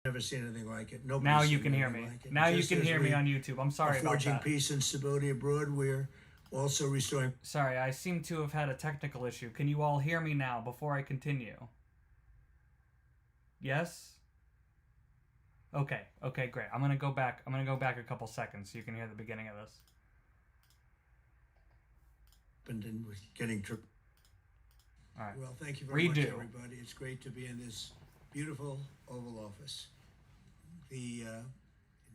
Never seen anything like it. Nobody's Now you seen can hear anything me. like it. Now you Just can as hear me we on YouTube. I'm are sorry about forging that. peace and stability abroad, we're also restoring. Sorry, I seem to have had a technical issue. Can you all hear me now before I continue? Yes? Okay, great. I'm gonna go back a couple seconds so you can hear the beginning of this. And we're getting All right. Well, thank you very much, Redo. everybody. It's great to be in this beautiful Oval Office. It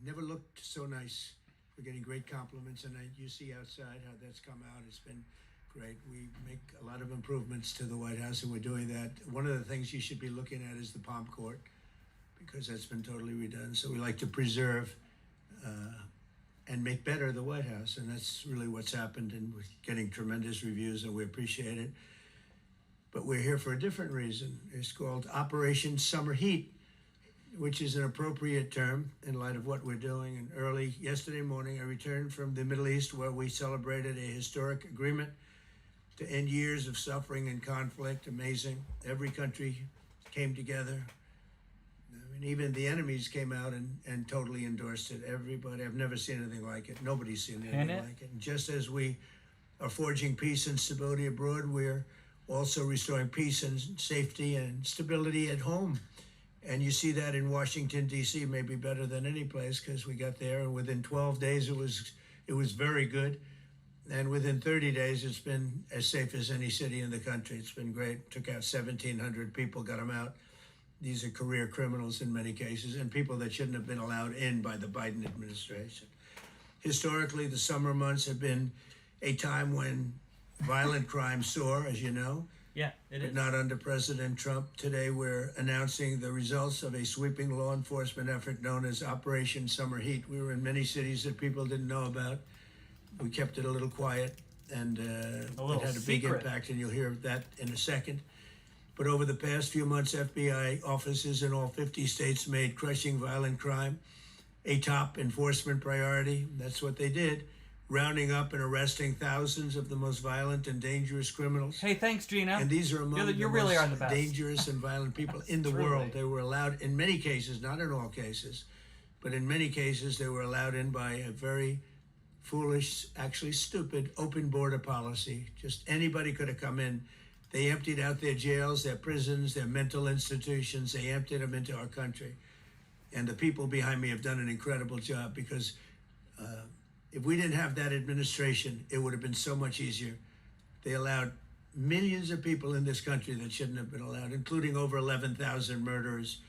never looked so nice. We're getting great compliments, and you see outside how that's come out. It's been great. We make a lot of improvements to the White House, and we're doing that. One of the things you should be looking at is the Palm Court, because that's been totally redone. So we like to preserve and make better the White House, and that's really what's happened, and we're getting tremendous reviews, and we appreciate it. But we're here for a different reason. It's called Operation Summer Heat, which is an appropriate term in light of what we're doing. And early yesterday morning, I returned from the Middle East, where we celebrated a historic agreement to end years of suffering and conflict. Amazing. Every country came together. I mean, even the enemies came out and totally endorsed it. Everybody, I've never seen anything like it. Nobody's seen anything like it. And just as we are forging peace and stability abroad, we're also restoring peace and safety and stability at home. And you see that in Washington, D.C., maybe better than any place, because we got there, and within 12 days it was very good. And within 30 days, it's been as safe as any city in the country. It's been great. Took out 1,700 people, got them out. These are career criminals in many cases, and people that shouldn't have been allowed in by the Biden administration. Historically, the summer months have been a time when violent crime soar, as you know. Yeah, it is. But not under President Trump. Today, we're announcing the results of a sweeping law enforcement effort known as Operation Summer Heat. We were in many cities that people didn't know about. We kept it a little quiet, and it had a big impact, and you'll hear that in a second. But over the past few months, FBI offices in all 50 states made crushing violent crime a top enforcement priority. That's what they did, rounding up and arresting thousands of the most violent and dangerous criminals. Hey, thanks, Gina. And these are among you really are the most best. dangerous and violent people in the world. They were allowed, in many cases, not in all cases, but in many cases, they were allowed in by a very foolish, actually stupid, open border policy. Just anybody could have come in. They emptied out their jails, their prisons, their mental institutions. They emptied them into our country. And the people behind me have done an incredible job, because if we didn't have that administration, it would have been so much easier. They allowed millions of people in this country that shouldn't have been allowed, including over 11,000 murderers,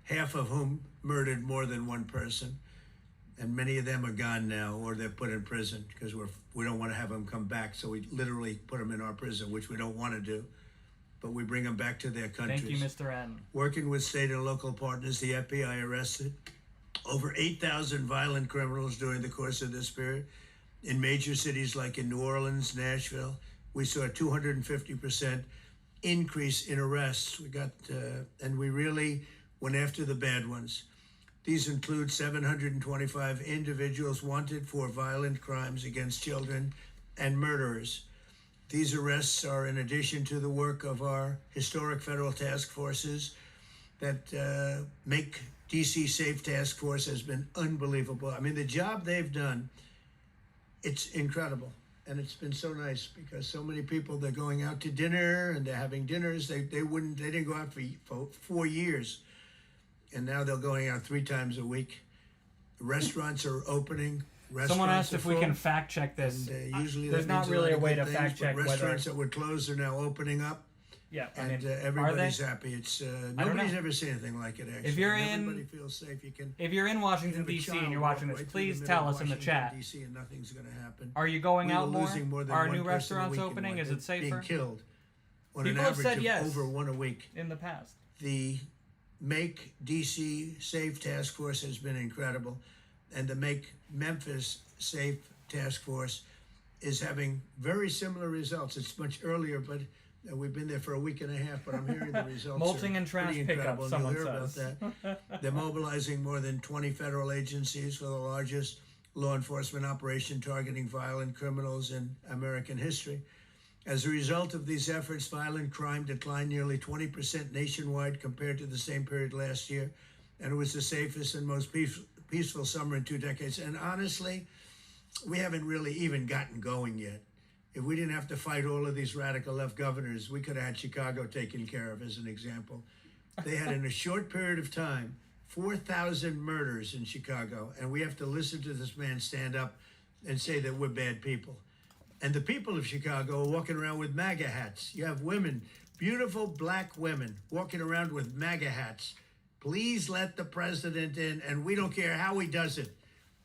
half of whom murdered more than one person. And many of them are gone now, or they're put in prison, because we don't want to have them come back. So we literally put them in our prison, which we don't want to do. But we bring them back to their countries. Thank you, Mr. N. Working with state and local partners, the FBI arrested over 8,000 violent criminals during the course of this period. In major cities like in New Orleans, Nashville, we saw a 250% increase in arrests. And we really went after the bad ones. These include 725 individuals wanted for violent crimes against children and murderers. These arrests are in addition to the work of our historic federal task forces that make DC Safe Task Force has been unbelievable. I mean, the job they've done, it's incredible. And it's been so nice, because so many people, they're going out to dinner and they're having dinners. They didn't go out for 4 years. And now they're going out 3 times a week. Restaurants are opening. Someone asked if we can fact check this. And, usually there's not really a way to fact check whether restaurants that were closed are now opening up. Yeah, and everybody's happy. It's nobody's ever seen anything like it. Actually, if you're everybody feels safe. If you're in Washington D.C. and you're watching this, please tell us in the chat. DC and nothing's going to happen. Are you going out more? Than Are new restaurants opening? Is it safer? Being killed on People an have average said of yes over 1 a week. In the past, the Make DC Safe Task Force has been incredible, and the Make Memphis Safe Task Force is having very similar results. It's much earlier, but we've been there for a week and a half, but I'm hearing the results. Mulching and trash pickup, someone You'll hear says. about that. They're mobilizing more than 20 federal agencies for the largest law enforcement operation targeting violent criminals in American history. As a result of these efforts, violent crime declined nearly 20% nationwide compared to the same period last year. and it was the safest and most peaceful summer in 2 decades. And honestly, we haven't really even gotten going yet. If we didn't have to fight all of these radical left governors, we could have had Chicago taken care of, as an example. They had, in a short period of time, 4,000 murders in Chicago, and we have to listen to this man stand up and say that we're bad people. And the people of Chicago are walking around with MAGA hats. You have women, beautiful black women, walking around with MAGA hats. Please let the president in, and we don't care how he does it.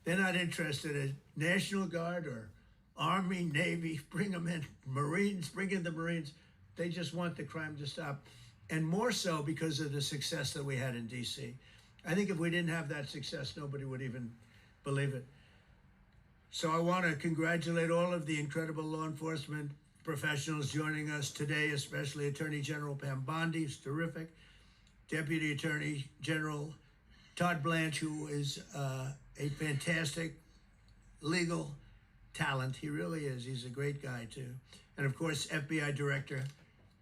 They're not interested in National Guard or Army, Navy, bring them in, Marines, bring in the Marines. They just want the crime to stop. And more so because of the success that we had in D.C. I think if we didn't have that success, nobody would even believe it. So I want to congratulate all of the incredible law enforcement professionals joining us today, especially Attorney General Pam Bondi, who's terrific, Deputy Attorney General Todd Blanche, who is a fantastic legal talent. He really is. He's a great guy, too. And, of course, FBI Director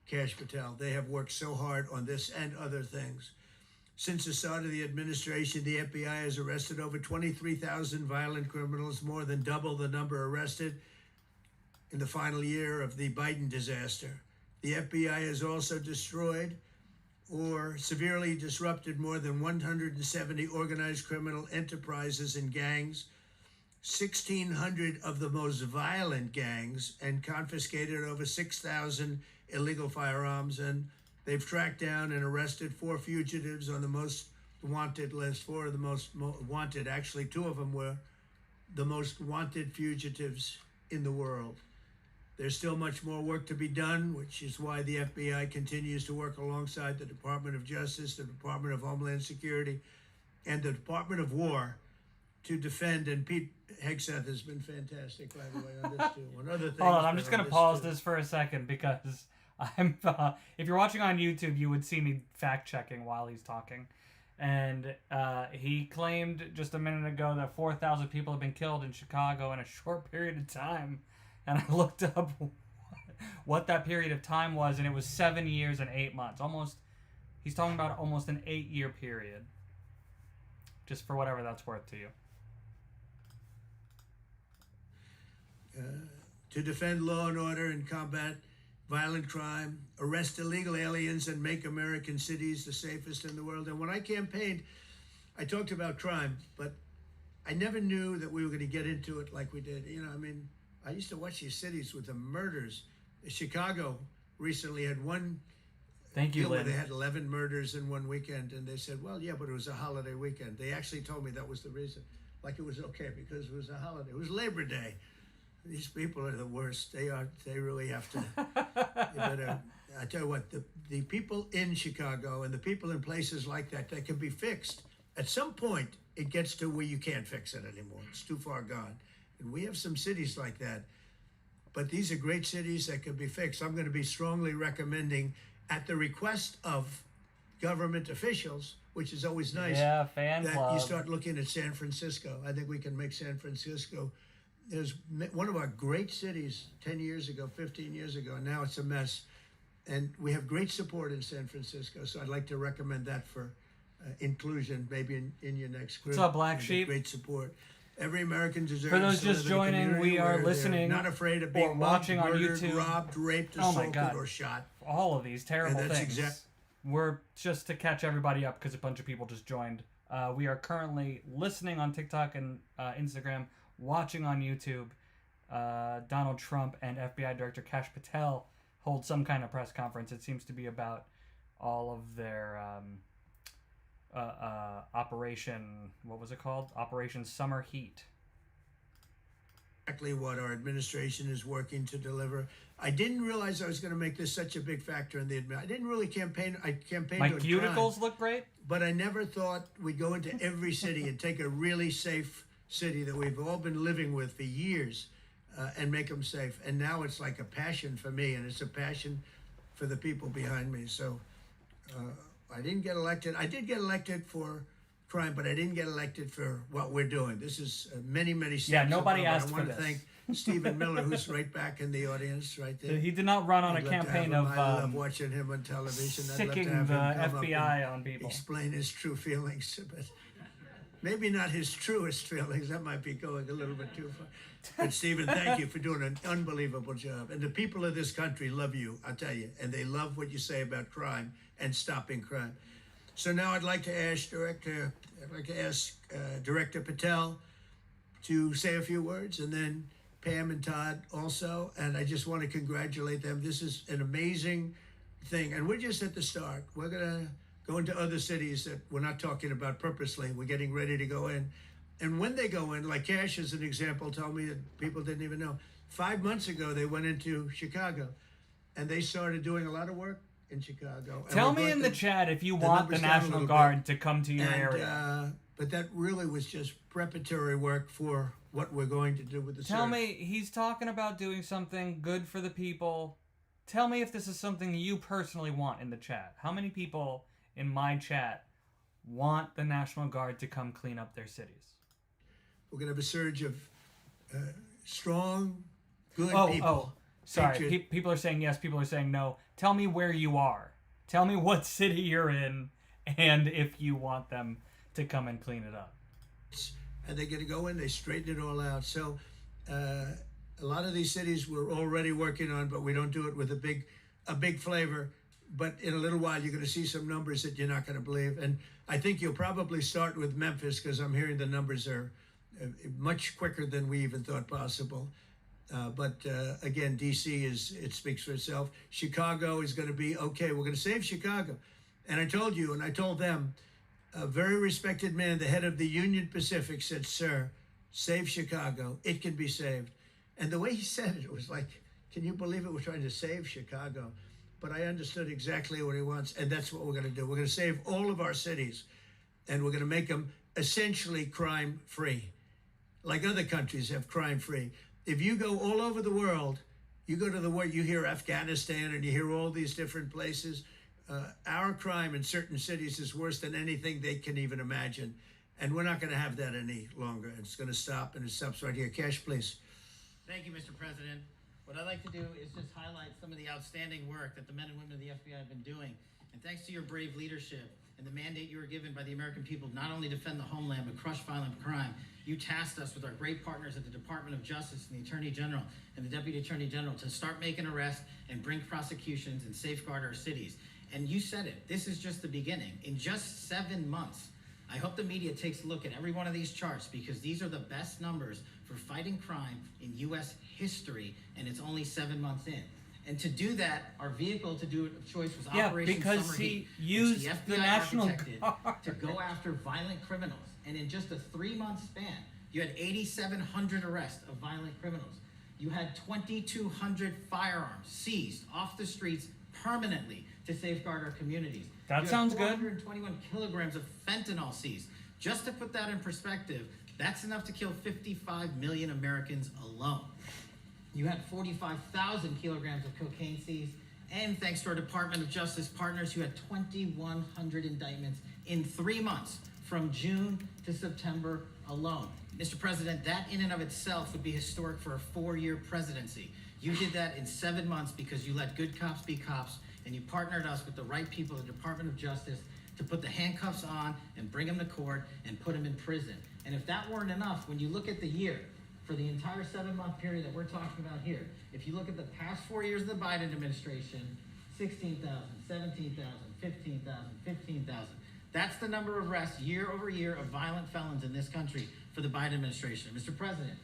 Kash Patel. They have worked so hard on this and other things. Since the start of the administration, the FBI has arrested over 23,000 violent criminals, more than double the number arrested in the final year of the Biden disaster. The FBI has also destroyed or severely disrupted more than 170 organized criminal enterprises and gangs, 1,600 of the most violent gangs, and confiscated over 6,000 illegal firearms. And they've tracked down and arrested 4 fugitives on the most wanted list. 4 of the most wanted, actually 2 of them were the most wanted fugitives in the world. There's still much more work to be done, which is why the FBI continues to work alongside the Department of Justice, the Department of Homeland Security, and the Department of War to defend. And Pete Hegseth has been fantastic, by the way, on this too. On other things, hold on, I'm just going to pause this for a second because I'm. If you're watching on YouTube, you would see me fact-checking while he's talking. And he claimed just a minute ago that 4,000 people have been killed in Chicago in a short period of time. And I looked up what that period of time was, and it was 7 years and 8 months. He's talking about almost an 8-year period. Just for whatever that's worth to you. To defend law and order and combat violent crime, arrest illegal aliens, and make American cities the safest in the world. And when I campaigned, I talked about crime, but I never knew that we were going to get into it like we did. I used to watch these cities with the murders. Chicago recently had one Thank you, where Lynn. they had 11 murders in one weekend, and they said, well, yeah, but it was a holiday weekend. They actually told me that was the reason. Like it was okay because it was a holiday. It was Labor Day. These people are the worst. They really have to. I tell you what, the people in Chicago and the people in places like that can be fixed. At some point, it gets to where you can't fix it anymore. It's too far gone. And we have some cities like that. But these are great cities that can be fixed. I'm going to be strongly recommending, at the request of government officials, which is always nice, fan that club. you start looking at San Francisco. I think we can make San Francisco. There's one of our great cities 10 years ago, 15 years ago, and now it's a mess. And we have great support in San Francisco, so I'd like to recommend that for inclusion, maybe in your next group. What's up, Black Sheep? Great support. Every American deserves. For those to just live in a joining, community we are where listening they're not afraid of or being watching mobbed, on murdered, YouTube. robbed, raped, Oh my assaulted, God. or shot. All of these terrible And that's things. We're just to catch everybody up because a bunch of people just joined. We are currently listening on TikTok and Instagram, watching on YouTube. Donald Trump and FBI Director Kash Patel hold some kind of press conference. It seems to be about all of their Operation, what was it called? Operation Summer Heat. Exactly what our administration is working to deliver. I didn't realize I was going to make this such a big factor in the I didn't really campaign. I campaigned My on cuticles crime, look great. but I never thought we'd go into every city and take a really safe city that we've all been living with for years and make them safe. And now it's like a passion for me, and it's a passion for the people behind me. So I didn't get elected. I did get elected for crime, but I didn't get elected for what we're doing. This is many steps. Yeah, nobody above. asked for I want this. to thank Stephen Miller, who's right back in the audience, right there. He did not run on a I'd love to have campaign him. of I love watching him on television. I'd love to sicking have the him come up FBI and on people. explain his true feelings, but maybe not his truest feelings. That might be going a little bit too far. But Stephen, thank you for doing an unbelievable job. And the people of this country love you, I'll tell you, and they love what you say about crime and stopping crime. So now I'd like to ask Director Patel to say a few words, and then Pam and Todd also. And I just want to congratulate them. This is an amazing thing, and we're just at the start. We're gonna go into other cities that we're not talking about purposely. We're getting ready to go in, and when they go in, like Kash as an example, told me that people didn't even know. 5 months ago, they went into Chicago, and they started doing a lot of work in Chicago. Tell me in the chat if you want the National Guard to come to your area. But that really was just preparatory work for what we're going to do with the Tell search. me, he's talking about doing something good for the people. Tell me if this is something you personally want in the chat. How many people in my chat want the National Guard to come clean up their cities? We're going to have a surge of strong, good people. Oh, sorry. People are saying yes, people are saying no. Tell me where you are. Tell me what city you're in, and if you want them to come and clean it up. And they're going to go in, they straighten it all out. So a lot of these cities we're already working on, but we don't do it with a big flavor. But in a little while, you're going to see some numbers that you're not going to believe. And I think you'll probably start with Memphis, because I'm hearing the numbers are much quicker than we even thought possible. But again, D.C. it speaks for itself. Chicago is going to be okay. We're going to save Chicago. And I told you, and I told them, a very respected man, the head of the Union Pacific, said, "Sir, save Chicago. It can be saved." And the way he said it was like, can you believe it? We're trying to save Chicago. But I understood exactly what he wants, and that's what we're going to do. We're going to save all of our cities, and we're going to make them essentially crime-free, like other countries have crime-free. If you go all over the world, you go to the world, you hear Afghanistan, and you hear all these different places. Our crime in certain cities is worse than anything they can even imagine. And we're not going to have that any longer. It's going to stop, and it stops right here. Kash, please. Thank you, Mr. President. What I'd like to do is just highlight some of the outstanding work that the men and women of the FBI have been doing. And thanks to your brave leadership and the mandate you were given by the American people to not only defend the homeland, but crush violent crime, you tasked us with our great partners at the Department of Justice and the Attorney General and the Deputy Attorney General to start making arrests and bring prosecutions and safeguard our cities. And you said it, this is just the beginning. In just 7 months, I hope the media takes a look at every one of these charts, because these are the best numbers for fighting crime in U.S. history, and it's only 7 months in. And to do that, our vehicle to do it of choice was Operation because Summer he Heat, used which the FBI National architected Guard to go after violent criminals. And in just a 3-month span, you had 8,700 arrests of violent criminals. You had 2,200 firearms seized off the streets permanently to safeguard our communities. That sounds good. 421 kilograms of fentanyl seized. Just to put that in perspective, that's enough to kill 55 million Americans alone. You had 45,000 kilograms of cocaine seized, and thanks to our Department of Justice partners, you had 2,100 indictments in 3 months, from June to September alone. Mr. President, that in and of itself would be historic for a 4-year presidency. You did that in 7 months because you let good cops be cops, and you partnered us with the right people at the Department of Justice to put the handcuffs on and bring them to court and put them in prison. And if that weren't enough, when you look at the year, for the entire 7-month period that we're talking about here, if you look at the past 4 years of the Biden administration, 16,000, 17,000, 15,000, 15,000. That's the number of arrests year over year of violent felons in this country for the Biden administration. Mr. President,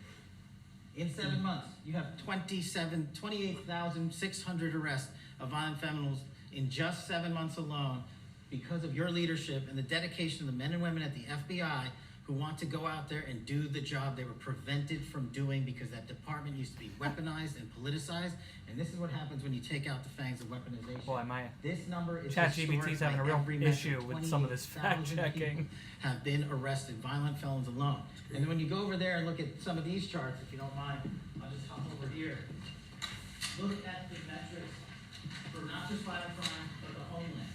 in 7 months, you have 28,600 arrests of violent felons in just 7 months alone, because of your leadership and the dedication of the men and women at the FBI who want to go out there and do the job they were prevented from doing, because that department used to be weaponized and politicized. And this is what happens when you take out the fangs of weaponization. Boy, my This number is ChatGPT's having a real every measure. issue with some of this fact 28,000 checking. people have been arrested, violent felons alone. And then when you go over there and look at some of these charts, if you don't mind, I'll just hop over here. Look at the metrics for not just violent crime, but the homeland.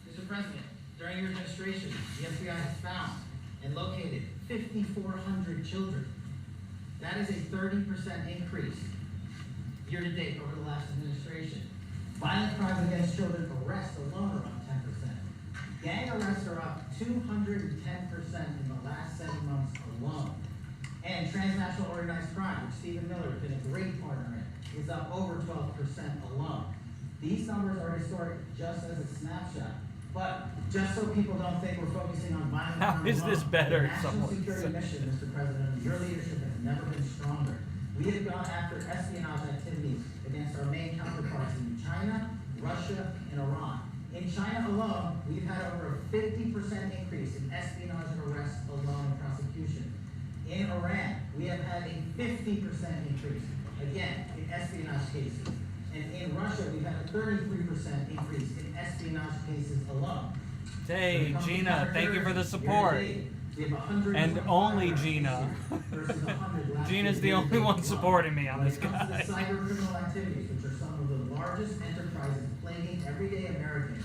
Mr. President, during your administration, the FBI has found and located 5,400 children. That is a 30% increase year to date over the last administration. Violent crimes against children arrests alone are up 10%. Gang arrests are up 210% in the last 7 months alone. And transnational organized crime, which Stephen Miller has been a great partner in, is up over 12% alone. These numbers are historic just as a snapshot. But just so people don't think we're focusing on violent crime How is this alone, better? the national Someone security said. mission, Mr. President, your leadership has never been stronger. We have gone after espionage activities against our main counterparts in China, Russia, and Iran. In China alone, we've had over a 50% increase in espionage arrests alone in prosecution. In Iran, we have had a 50% increase, again, in espionage cases. And in Russia, we've had a 33% increase in espionage cases alone. Hey, Gina, thank you for the support. And only Gina. Gina's the only one supporting me on this guy. When it comes to the cyber criminal activities, which are some of the largest enterprises plaguing everyday Americans,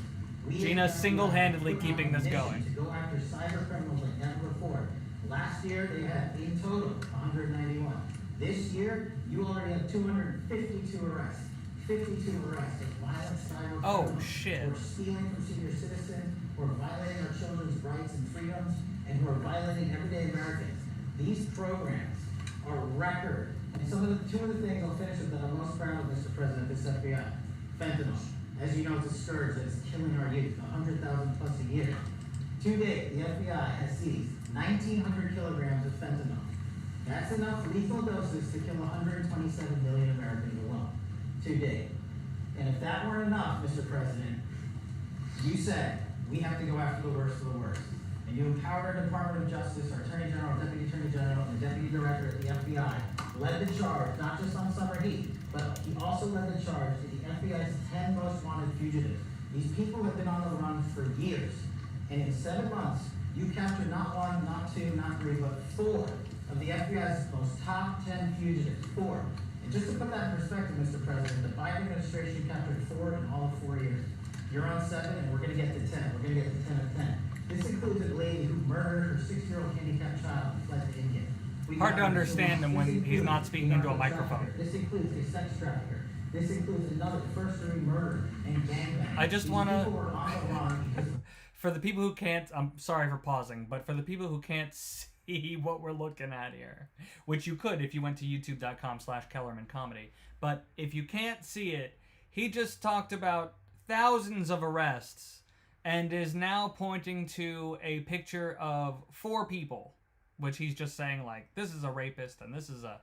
Gina's single-handedly keeping this going. To go after cyber criminals like never before. Last year, they had in total 191. This year, you already have 252 arrests. 52 arrests of violent cyber criminals shit. who are stealing from senior citizens, who are violating our children's rights and freedoms, and who are violating everyday Americans. These programs are record. And two of the things I'll finish with that I'm most proud of, Mr. President, this FBI. Fentanyl. As you know, it's a scourge that is killing our youth, 100,000 plus a year. To date, the FBI has seized 1,900 kilograms of fentanyl. That's enough lethal doses to kill 127 million Americans alone. To date. And if that weren't enough, Mr. President, you said we have to go after the worst of the worst. And you empowered our Department of Justice, our Attorney General, Deputy Attorney General, and the Deputy Director at the FBI, led the charge, not just on summer heat, but he also led the charge to the FBI's 10 most wanted fugitives. These people have been on the run for years. And in 7 months, you captured not one, not two, not three, but 4 of the FBI's most top 10 fugitives. 4. And just to put that in perspective, Mr. President, the Biden administration captured 4 in all of 4 years. You're on 7, and we're going to get to 10. We're going to get to 10 of 10. This includes a lady who murdered her 6-year-old handicapped child and fled to India. Hard to understand him when he's not speaking into a microphone. This includes a sex trafficker. This includes another first-degree murder and gangbang. I just want These people were on the run because for the people who can't, I'm sorry for pausing, but for the people who can't see what we're looking at here, which you could if you went to youtube.com/Kellerman Comedy, but if you can't see it, he just talked about thousands of arrests and is now pointing to a picture of 4 people, which he's just saying, like, this is a rapist and this is a...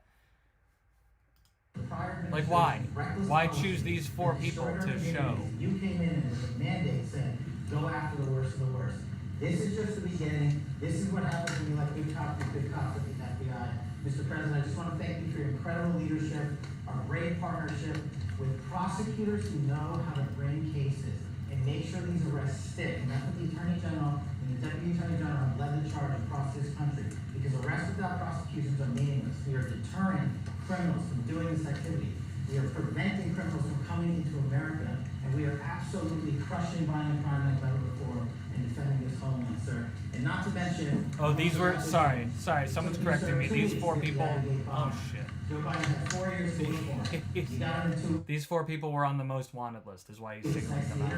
Like, why? Why choose these 4 people to show? You came in with a mandate saying, go after the worst of the worst. This is just the beginning. This is what happens when you let good cops be good cops at the FBI. Mr. President, I just want to thank you for your incredible leadership, our great partnership with prosecutors who know how to bring cases and make sure these arrests stick. And that's what the Attorney General and the Deputy Attorney General have led the charge across this country. Because arrests without prosecutions are meaningless. We are deterring criminals from doing this activity. We are preventing criminals from coming into America. And we are absolutely crushing violent crime like never before and defending this homeland, sir. And not to mention... Oh, these were... Sorry, someone's correcting me. These 4 people... Oh, shit. Joe Biden had 4 years to wait for him. He got him into... These 4 people were on the most wanted list, is why he's singling them out.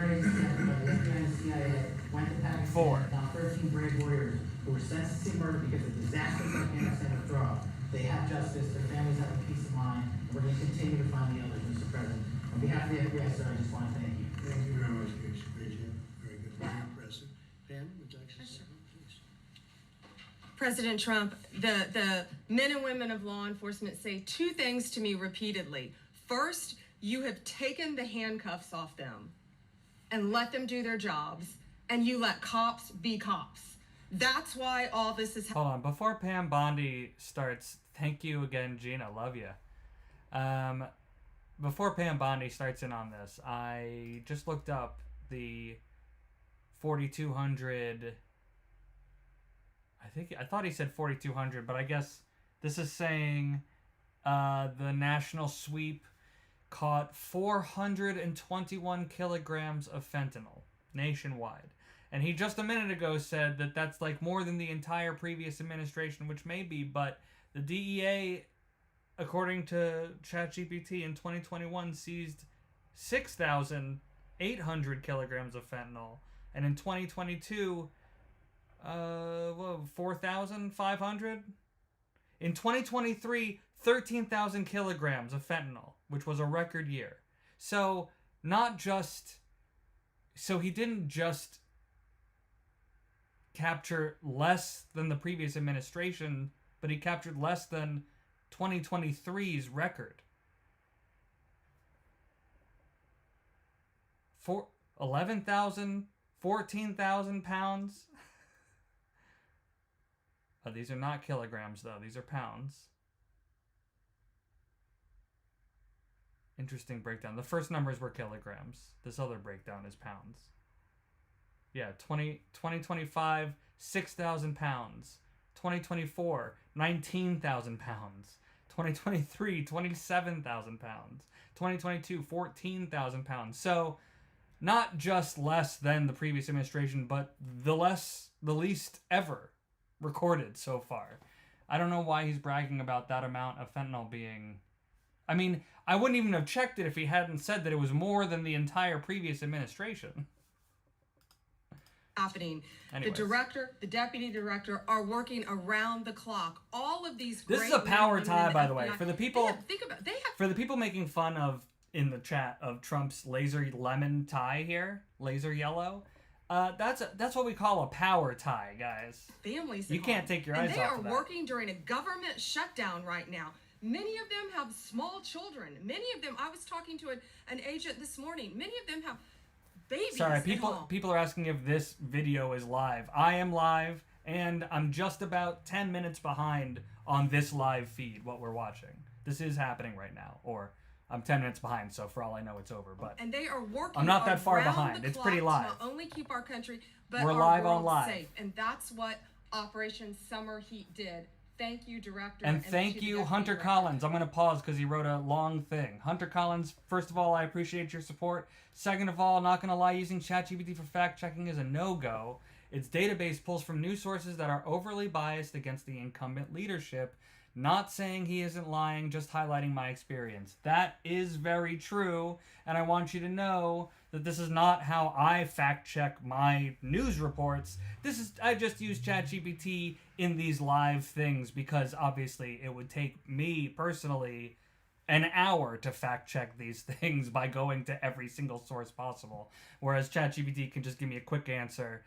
Went to Pakistan, 4. found 13 brave warriors who were sentenced to murder because of disastrous Afghanistan withdrawal. They have justice, their families have a peace of mind, and we're going to continue to find the others, Mr. President. On behalf of the FBI, sir, I just want to thank you. Thank you very much, Kash. Great job. Very good. Very impressive. Pam, would you like to say something, please? President Trump, the men and women of law enforcement say 2 things to me repeatedly. First, you have taken the handcuffs off them and let them do their jobs, and you let cops be cops. That's why all this is Hold on, before Pam Bondi starts, thank you again, Gina, love you. Before Pam Bondi starts in on this, I just looked up the 4,200... I thought he said 4,200, but I guess this is saying the national sweep caught 421 kilograms of fentanyl nationwide. And he just a minute ago said that that's like more than the entire previous administration, which may be, but the DEA, according to ChatGPT, in 2021 seized 6,800 kilograms of fentanyl. And in 2022, 4,500? In 2023, 13,000 kilograms of fentanyl, which was a record year. So, he didn't just capture less than the previous administration, but he captured less than 2023's record. 11,000, 14,000 pounds. These are not kilograms, though. These are pounds. Interesting breakdown. The first numbers were kilograms. This other breakdown is pounds. Yeah, 2025, 6,000 pounds. 2024, 19,000 pounds. 2023, 27,000 pounds. 2022, 14,000 pounds. So, not just less than the previous administration, but the least ever recorded so far. I don't know why he's bragging about that amount of fentanyl being... I mean, I wouldn't even have checked it if he hadn't said that it was more than the entire previous administration. Happening. Anyways. The director, the deputy director are working around the clock. All of these This great is a power men and tie, women by in the way. FBI, For the people... they have For the people making fun of, in the chat, of Trump's laser lemon tie here, laser yellow, that's what we call a power tie, guys. families. You at can't home. take your and eyes they off are of that. working during a government shutdown right now. Many of them have small children. Many of them, I was talking to an agent this morning. Many of them have babies. Sorry, at home. people are asking if this video is live. I am live, and I'm just about 10 minutes behind on this live feed, what we're watching. This is happening right now, or I'm 10 minutes behind, so for all I know, it's over. But And they are working. I'm not that far around behind. the It's clock pretty live. To not only keep our country, but We're our live world on live. safe. And that's what Operation Summer Heat did. Thank you, Director. And to thank the you, Deputy Hunter Director. Collins. I'm going to pause because he wrote a long thing. Hunter Collins, first of all, I appreciate your support. Second of all, not going to lie, using ChatGPT for fact-checking is a no-go. Its database pulls from news sources that are overly biased against the incumbent leadership. Not saying he isn't lying, just highlighting my experience. That is very true, and I want you to know that this is not how I fact-check my news reports. I just use ChatGPT in these live things because obviously it would take me personally an hour to fact-check these things by going to every single source possible, whereas ChatGPT can just give me a quick answer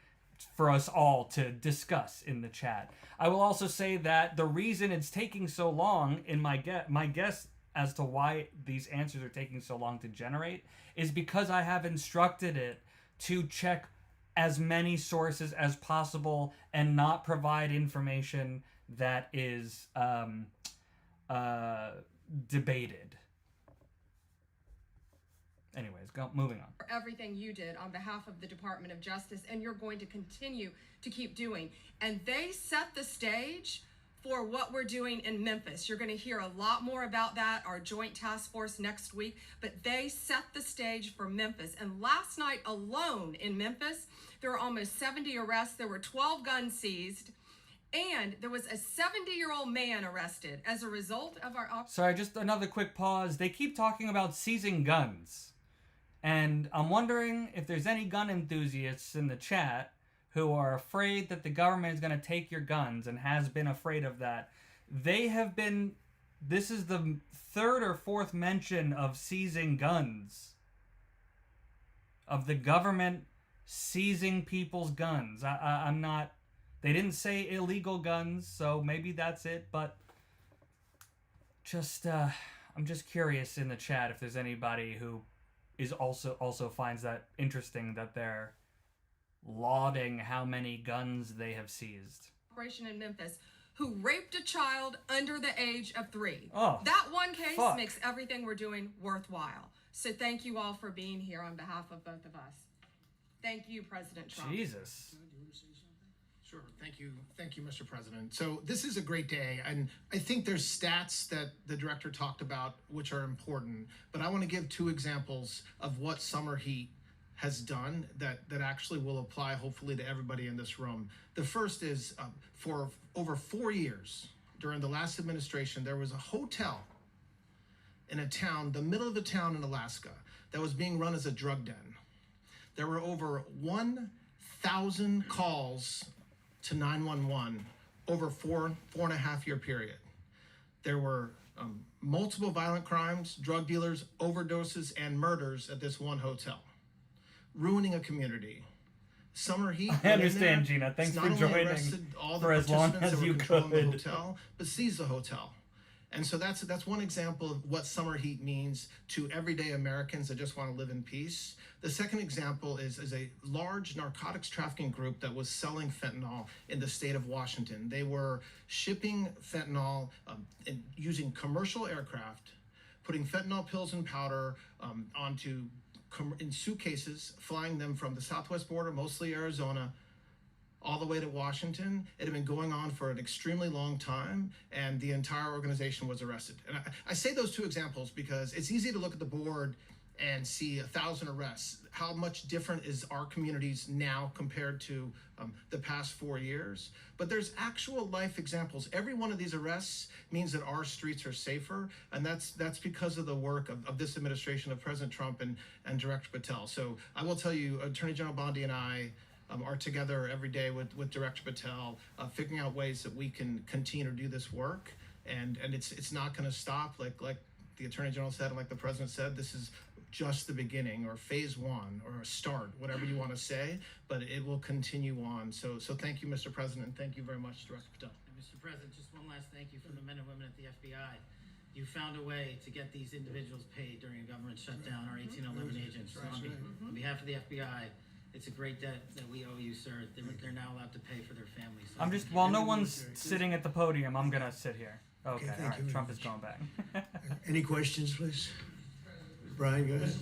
for us all to discuss in the chat. I will also say that the reason it's taking so long in my guess as to why these answers are taking so long to generate is because I have instructed it to check as many sources as possible and not provide information that is debated. Anyways, moving on. For everything you did on behalf of the Department of Justice, and you're going to continue to keep doing. And they set the stage for what we're doing in Memphis. You're going to hear a lot more about that, our joint task force next week, but they set the stage for Memphis. And last night alone in Memphis, there were almost 70 arrests. There were 12 guns seized, and there was a 70-year-old man arrested as a result of our operation. Sorry, just another quick pause. They keep talking about seizing guns. And I'm wondering if there's any gun enthusiasts in the chat who are afraid that the government is going to take your guns and has been afraid of that. This is the third or fourth mention of seizing guns. Of the government seizing people's guns. I'm not, they didn't say illegal guns, so maybe that's it, but I'm just curious in the chat if there's anybody who is also finds that interesting that they're lauding how many guns they have seized. Operation in Memphis, who raped a child under the age of 3. Oh, that one case fuck. makes everything we're doing worthwhile. So thank you all for being here on behalf of both of us. Thank you, President Trump. Jesus. Sure. Thank you, Mr. President. So this is a great day, and I think there's stats that the director talked about which are important, but I want to give 2 examples of what summer heat has done that actually will apply hopefully to everybody in this room. The first is for over 4 years during the last administration, there was a hotel in a town, the middle of the town in Alaska, that was being run as a drug den. There were over 1,000 calls to 911 over four and a half year period. There were multiple violent crimes, drug dealers, overdoses, and murders at this one hotel, ruining a community. Summer heat. I understand, Gina. Thanks for joining for as long as you could. The hotel, but seized the hotel. And so that's one example of what summer heat means to everyday Americans that just want to live in peace. The second example is a large narcotics trafficking group that was selling fentanyl in the state of Washington. They were shipping fentanyl using commercial aircraft, putting fentanyl pills and powder in suitcases, flying them from the southwest border, mostly Arizona, all the way to Washington. It had been going on for an extremely long time, and the entire organization was arrested. And I say those two examples because it's easy to look at the board and see 1,000 arrests. How much different is our communities now compared to the past 4 years? But there's actual life examples. Every one of these arrests means that our streets are safer, and that's because of the work of this administration, of President Trump and Director Patel. So I will tell you, Attorney General Bondi and I are together every day with Director Patel, figuring out ways that we can continue to do this work, and it's not going to stop. Like the Attorney General said, and like the President said, this is just the beginning, or phase one, or a start, whatever you want to say, but it will continue on. So thank you, Mr. President, and thank you very much, Director Patel. And Mr. President, just one last thank you from the men and women at the FBI. You found a way to get these individuals paid during a government shutdown, our 1811 agents. So on behalf of the FBI, it's a great debt that we owe you, sir. They're now allowed to pay for their families. So I'm just, while no one's sitting at the podium, I'm going to sit here. Okay, thank all right. you very Trump much. is going back. Any questions, please? Brian, go ahead.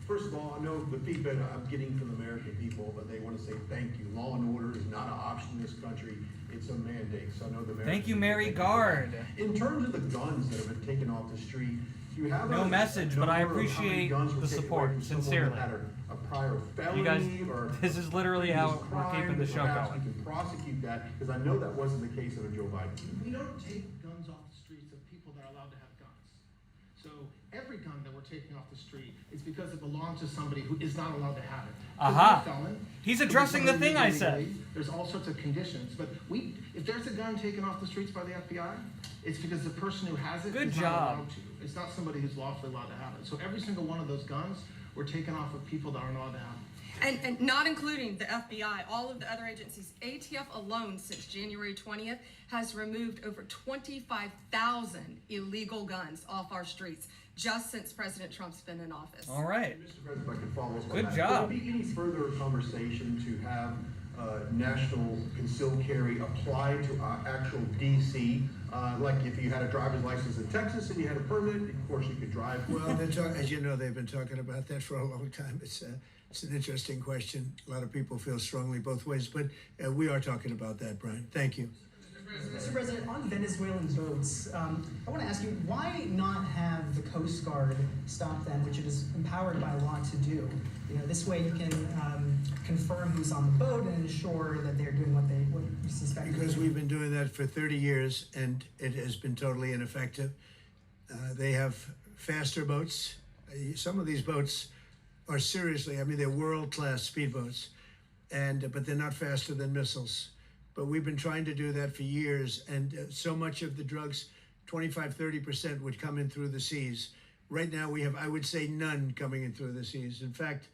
First of all, I know the feedback I'm getting from the American people, but they want to say thank you. Law and order is not an option in this country. It's a mandate. So I know the American Thank you, people Mary thank Guard. In terms of the guns that have been taken off the street, you have No a message, but I number of how many appreciate guns were the taken support, away from someone sincerely. that had a prior felony, You guys, or this is literally previous how we're crime, keeping the that show perhaps going. We can prosecute that, because I know that wasn't the case under Joe Biden. We don't take guns off the streets of people that are allowed to have guns. So every gun that we're taking off the street is because it belongs to somebody who is not allowed to have it. Could be Aha. a felon, He's could be addressing the somebody thing I who's said. illegally. There's all sorts of conditions, but if there's a gun taken off the streets by the FBI, it's because the person who has it Good is job. not allowed to. It's not somebody who's lawfully allowed to have it. So every single one of those guns were taken off of people that aren't allowed to have them. And not including the FBI, all of the other agencies. ATF alone since January 20th has removed over 25,000 illegal guns off our streets just since President Trump's been in office. All right. Mr. President, if I could follow up on Good that. job. Would there be any further conversation to have national concealed carry apply to actual DC? Like if you had a driver's license in Texas and you had a permit, of course you could drive. Well, as you know, they've been talking about that for a long time. It's an interesting question. A lot of people feel strongly both ways, but we are talking about that, Brian. Thank you. Mr. President, on Venezuelan boats, I want to ask you, why not have the Coast Guard stop them, which it is empowered by law to do? You know, this way you can confirm who's on the boat and ensure that they're doing what you suspect. Because we've been doing that for 30 years, and it has been totally ineffective. They have faster boats. Some of these boats are seriously, I mean, they're world-class speedboats, but they're not faster than missiles. But we've been trying to do that for years, and so much of the drugs, 25-30% would come in through the seas. Right now we have, I would say, none coming in through the seas. In fact,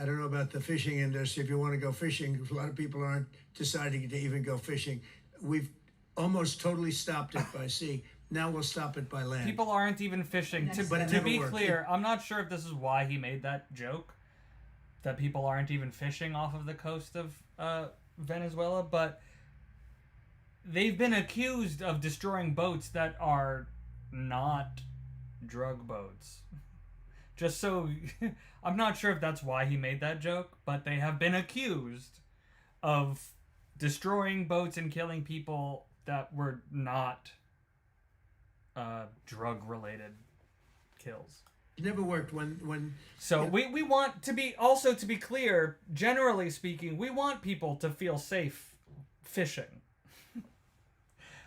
I don't know about the fishing industry. If you want to go fishing, a lot of people aren't deciding to even go fishing. We've almost totally stopped it by sea. Now we'll stop it by land. People aren't even fishing. But it To never be worked. clear, I'm not sure if this is why he made that joke, that people aren't even fishing off of the coast of Venezuela, but they've been accused of destroying boats that are not drug boats. Just so, I'm not sure if that's why he made that joke, but they have been accused of destroying boats and killing people that were not drug-related kills. It never worked when So we want to be, also to be clear, generally speaking, we want people to feel safe fishing.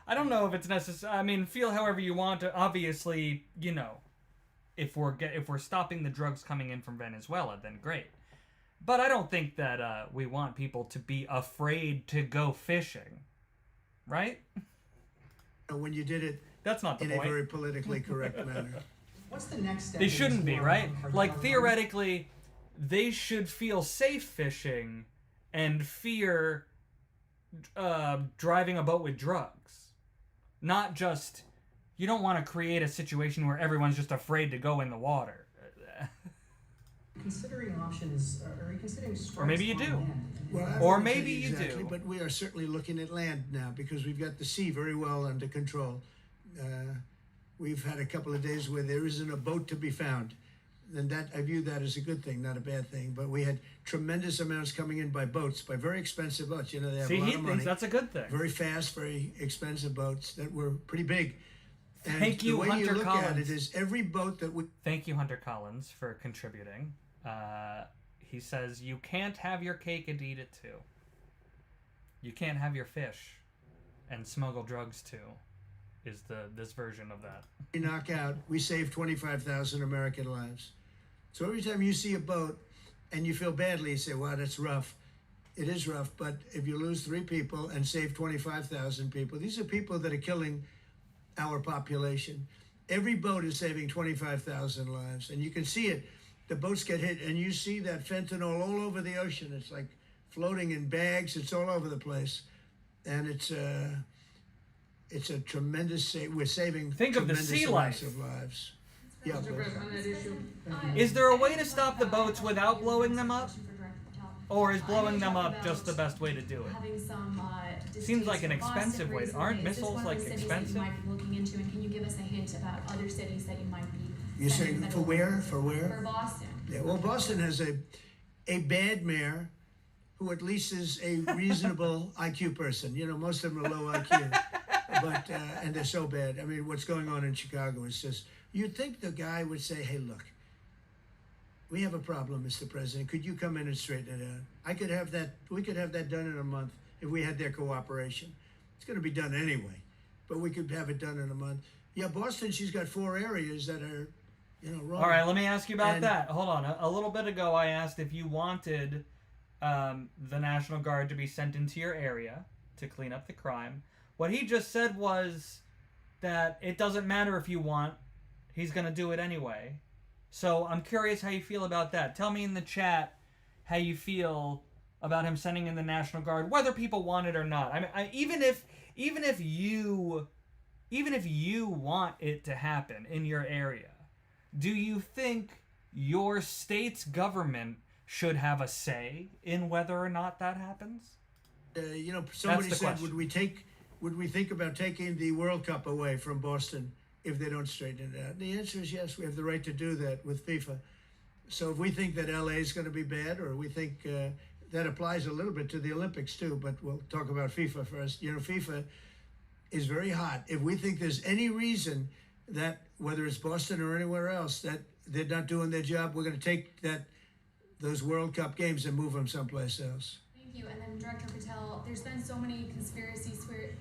I don't know if it's necessary. I mean, feel however you want to. Obviously, you know, if we're stopping the drugs coming in from Venezuela, then great. But I don't think that we want people to be afraid to go fishing, right? when you did it That's not the in point. a very politically correct manner. What's the next step? They in this shouldn't be, war right? on Like, cartel theoretically, they should feel safe fishing and fear driving a boat with drugs. Not just, you don't want to create a situation where everyone's just afraid to go in the water. Considering options, are you considering strikes maybe you on do. land? Well, I Or wouldn't tell maybe you exactly, do. But we are certainly looking at land now because we've got the sea very well under control. We've had a couple of days where there isn't a boat to be found. And that, I view that as a good thing, not a bad thing. But we had tremendous amounts coming in by boats, by very expensive boats. You know, they have See, a lot he of thinks money. that's a good thing. Very fast, very expensive boats that were pretty big. And Thank you, the way Hunter you look at Collins. it is every boat that we Thank you, Hunter Collins, for contributing. He says, you can't have your cake and eat it too. You can't have your fish and smuggle drugs too, is this version of that. knock out, we save 25,000 American lives. So every time you see a boat and you feel badly, you say, wow, that's rough. It is rough, but if you lose 3 people and save 25,000 people, these are people that are killing our population. Every boat is saving 25,000 lives, and you can see it. The boats get hit, and you see that fentanyl all over the ocean. It's like floating in bags. It's all over the place, and it's a tremendous. We're saving. Think of the tremendous sea amounts life. of lives. Yeah, Mr. but- President, on that issue, Is there a way to stop the boats without blowing them up? Or is blowing them up just the best way to do it? Having some, Seems like an distaste for expensive Boston way. recently. Aren't Is this missiles, one of like, the cities expensive? that you might be looking into, and can you give us a hint about other cities that you might be? You're sending saying for federal where? funds to? For where? For Boston. Yeah, well, Boston has a bad mayor who at least is a reasonable IQ person. You know, most of them are low IQ, but and they're so bad. I mean, what's going on in Chicago is just, you'd think the guy would say, hey, look, we have a problem, Mr. President. Could you come in and straighten it out? We could have that done in a month if we had their cooperation. It's going to be done anyway, but we could have it done in a month. Yeah, Boston, she's got 4 areas that are, wrong. All right, let me ask you about And- that. Hold on. A little bit ago, I asked if you wanted the National Guard to be sent into your area to clean up the crime. What he just said was that it doesn't matter if you want, he's going to do it anyway. So I'm curious how you feel about that. Tell me in the chat how you feel about him sending in the National Guard, whether people want it or not. I mean, even if you want it to happen in your area, do you think your state's government should have a say in whether or not that happens? Somebody the said, question. would we think about taking the World Cup away from Boston if they don't straighten it out? And the answer is yes. We have the right to do that with FIFA. So if we think that LA is going to be bad, or we think that applies a little bit to the Olympics too, but we'll talk about FIFA first. FIFA is very hot. If we think there's any reason that, whether it's Boston or anywhere else, that they're not doing their job, we're going to take those World Cup games and move them someplace else. Thank you. And then Director Patel, there's been so many conspiracy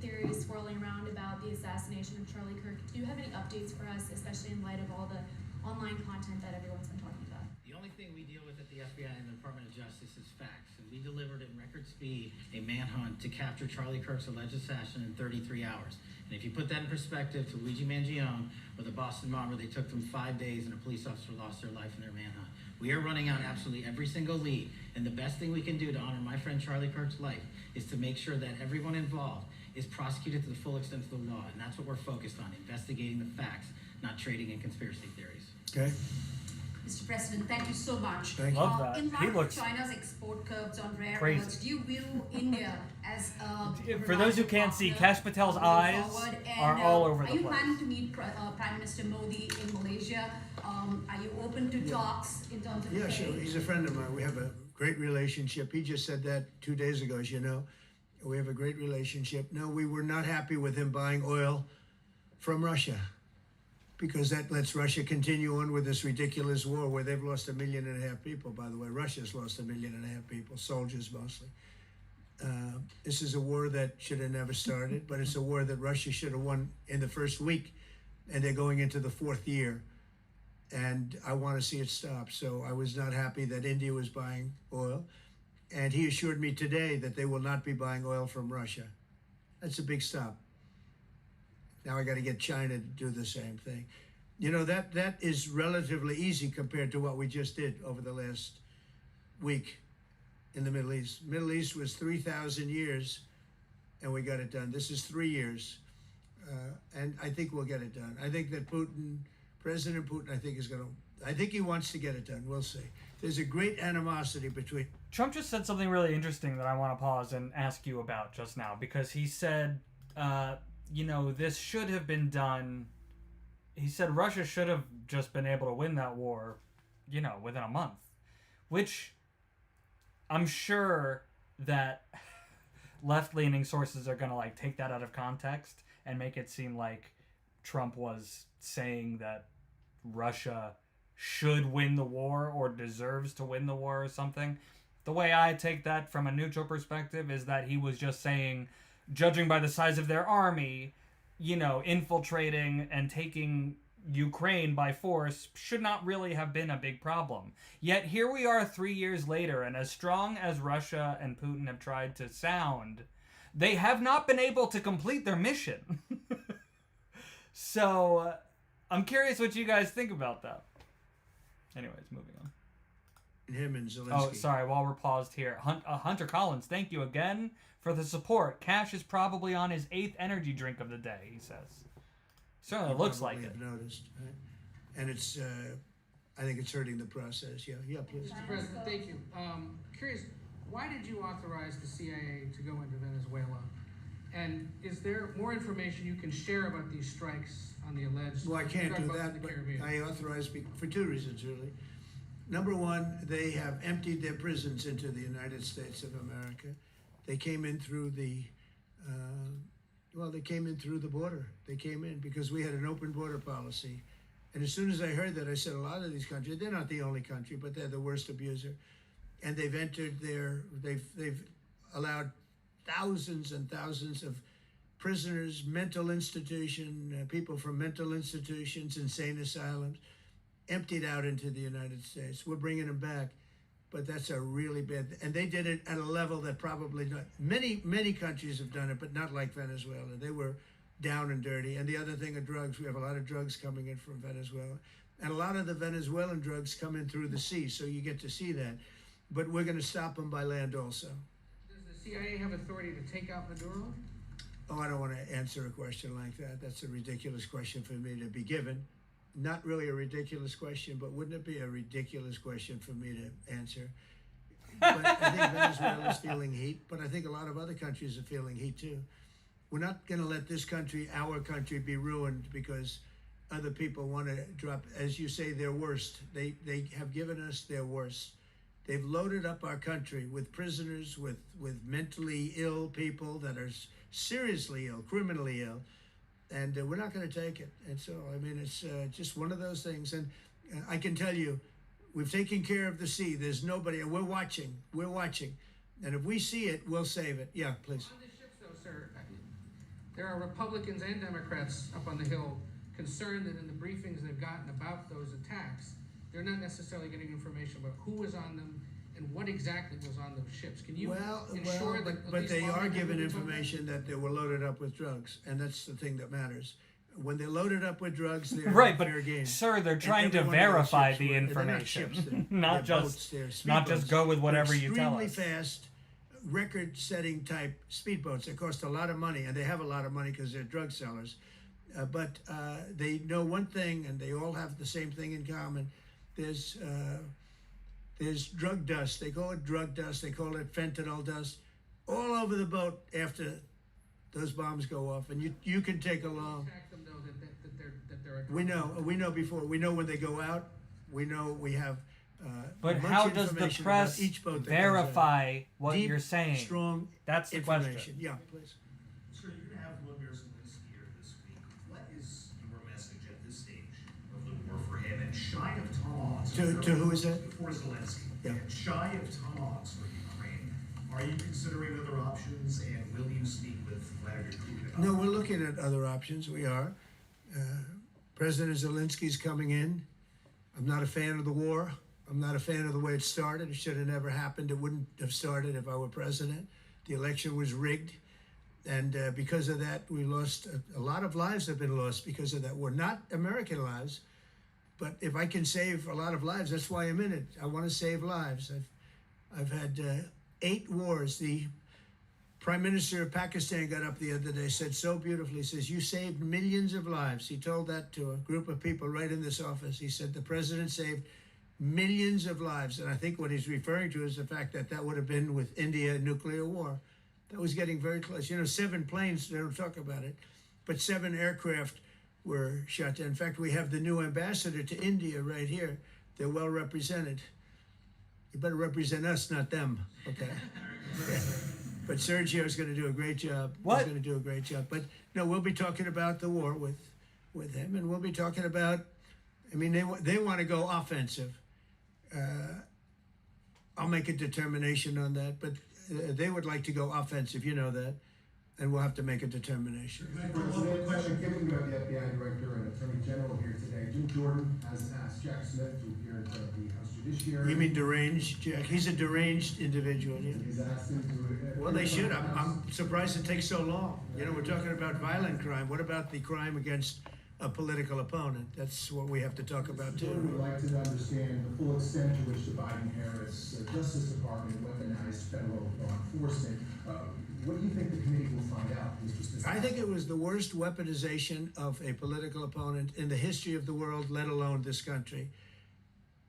theories swirling around about the assassination of Charlie Kirk. Do you have any updates for us, especially in light of all the online content that everyone's been talking about? The only thing we deal with at the FBI and the Department of Justice is facts. And we delivered in record speed a manhunt to capture Charlie Kirk's alleged assassin in 33 hours. And if you put that in perspective to Luigi Mangione or the Boston mob, where they took them 5 days and a police officer lost their life in their manhunt. We are running out absolutely every single lead. And the best thing we can do to honor my friend Charlie Kirk's life is to make sure that everyone involved is prosecuted to the full extent of the law. And that's what we're focused on, investigating the facts, not trading in conspiracy theories. Okay? Mr. President, thank you so much. Thank you. Love that. In He light looks of China's export curbs on rare crazy. earths, do you view India as a For those who can't see, partner Kash Patel's going eyes forward? are And, all over are the you place. planning to meet Prime Minister Modi in Malaysia? Are you open to talks in terms of Yeah, trade? sure. He's a friend of mine. We have a great relationship. He just said that 2 days ago, as you know. We have a great relationship. No, we were not happy with him buying oil from Russia. because that lets Russia continue on with this ridiculous war where they've lost 1.5 million people, by the way. Russia's lost 1.5 million people, soldiers mostly. This is a war that should have never started, but it's a war that Russia should have won in the first week, and they're going into the 4th year. And I want to see it stop. So I was not happy that India was buying oil. And he assured me today that they will not be buying oil from Russia. That's a big stop. Now I got to get China to do the same thing. You know, that is relatively easy compared to what we just did over the last week in the Middle East. Middle East was 3,000 years, and we got it done. This is 3 years. And I think we'll get it done. I think that President Putin, I think he wants to get it done. We'll see. There's a great animosity between... Trump just said something really interesting that I want to pause and ask you about just now, because he said, this should have been done. He said Russia should have just been able to win that war, within a month, which I'm sure that left-leaning sources are going to take that out of context and make it seem like Trump was saying that Russia should win the war or deserves to win the war or something. The way I take that from a neutral perspective is that he was just saying, judging by the size of their army, infiltrating and taking Ukraine by force should not really have been a big problem. Yet here we are 3 years later, and as strong as Russia and Putin have tried to sound, they have not been able to complete their mission. So I'm curious what you guys think about that. Anyways, moving on. Him and Zelensky. Oh, sorry, while we're paused here. Hunter Collins, thank you again for the support. Kash is probably on his 8th energy drink of the day, he says. Certainly looks like it. I've noticed. Right? And it's, I think it's hurting the process. Yeah, please. Mr. President, thank you. Curious, why did you authorize the CIA to go into Venezuela? And is there more information you can share about these strikes on the alleged... Well, I can't do that, but Caribbean? I authorized for 2 reasons, really. Number one, they have emptied their prisons into the United States of America. They came in through the, they came in through the border. They came in because we had an open border policy. And as soon as I heard that, I said, a lot of these countries, they're not the only country, but they're the worst abuser. And they've entered they've allowed thousands and thousands of prisoners, mental institution, people from mental institutions, insane asylums, emptied out into the United States. We're bringing them back, but that's a really bad, and they did it at a level that probably not, many countries have done it, but not like Venezuela. They were down and dirty. And the other thing are drugs. We have a lot of drugs coming in from Venezuela, and a lot of the Venezuelan drugs come in through the sea, so you get to see that. But we're going to stop them by land also. Does the CIA have authority to take out Maduro? Oh, I don't want to answer a question like that. That's a ridiculous question for me to be given. Not really a ridiculous question, but wouldn't it be a ridiculous question for me to answer? But I think Venezuela is feeling heat, but I think a lot of other countries are feeling heat too. We're not going to let this country, our country, be ruined because other people want to drop, as you say, their worst. They have given us their worst. They've loaded up our country with prisoners, with mentally ill people that are seriously ill, criminally ill. And we're not going to take it. And so, I mean, it's just one of those things. And I can tell you, we've taken care of the sea. There's nobody. We're watching. We're watching. And if we see it, we'll save it. Yeah, please. On the ships, though, sir, there are Republicans and Democrats up on the Hill concerned that in the briefings they've gotten about those attacks, they're not necessarily getting information about who was on them and what exactly was on those ships. Can you ensure that... But they are given information that they were loaded up with drugs, and that's the thing that matters. When they're loaded up with drugs, they're right, but fair game. sir, they're trying to verify the information, not just go with whatever you tell us. Extremely fast, record-setting type speedboats that cost a lot of money, and they have a lot of money because they're drug sellers. But they know one thing, and they all have the same thing in common. There's drug dust. They call it drug dust. They call it fentanyl dust all over the boat after those bombs go off. And you can take along. Them, though, that they're we know before. We know when they go out. We know we have. But how does the press verify what you're saying? Strong. That's the question. Yeah, please. Sir, you're going to have Vladimir Zelensky here this week. What is your message at this stage To who is that? For Zelensky. Yeah. Shy of tomahawks for Ukraine, are you considering other options, and will you speak with Vladimir Putin? No, we're looking at other options. We are. President Zelensky's coming in. I'm not a fan of the war. I'm not a fan of the way it started. It should have never happened. It wouldn't have started if I were president. The election was rigged. And because of that, we lost a lot of lives have been lost because of that war. Not American lives, but if I can save a lot of lives, that's why I'm in it. I want to save lives. I've had 8 wars. The Prime Minister of Pakistan got up the other day, said so beautifully, says, you saved millions of lives. He told that to a group of people right in this office. He said, the president saved millions of lives. And I think what he's referring to is the fact that that would have been with India nuclear war. That was getting very close. 7 planes, they don't talk about it, but 7 aircraft were shot down. In fact, we have the new ambassador to India right here. They're well represented. You better represent us, not them, okay? Yeah. But Sergio's going to do a great job. What? He's going to do a great job. But no, we'll be talking about the war with him, and we'll be talking about, they want to go offensive. I'll make a determination on that, but they would like to go offensive, you know that, and we'll have to make a determination. President, given you have the FBI Director and Attorney General here today, Jim Jordan has asked Jack Smith to appear in front of the House Judiciary. You mean deranged, Jack? He's a deranged individual. Yeah. He's asked him to... Well, they should. I'm surprised it takes so long. We're talking about violent crime. What about the crime against a political opponent? That's what we have to talk about, Jordan too. would like to understand the full extent to which the Biden-Harris Justice Department weaponized federal law enforcement. What do you think the committee will find out, Mr. Smith? I think it was the worst weaponization of a political opponent in the history of the world, let alone this country.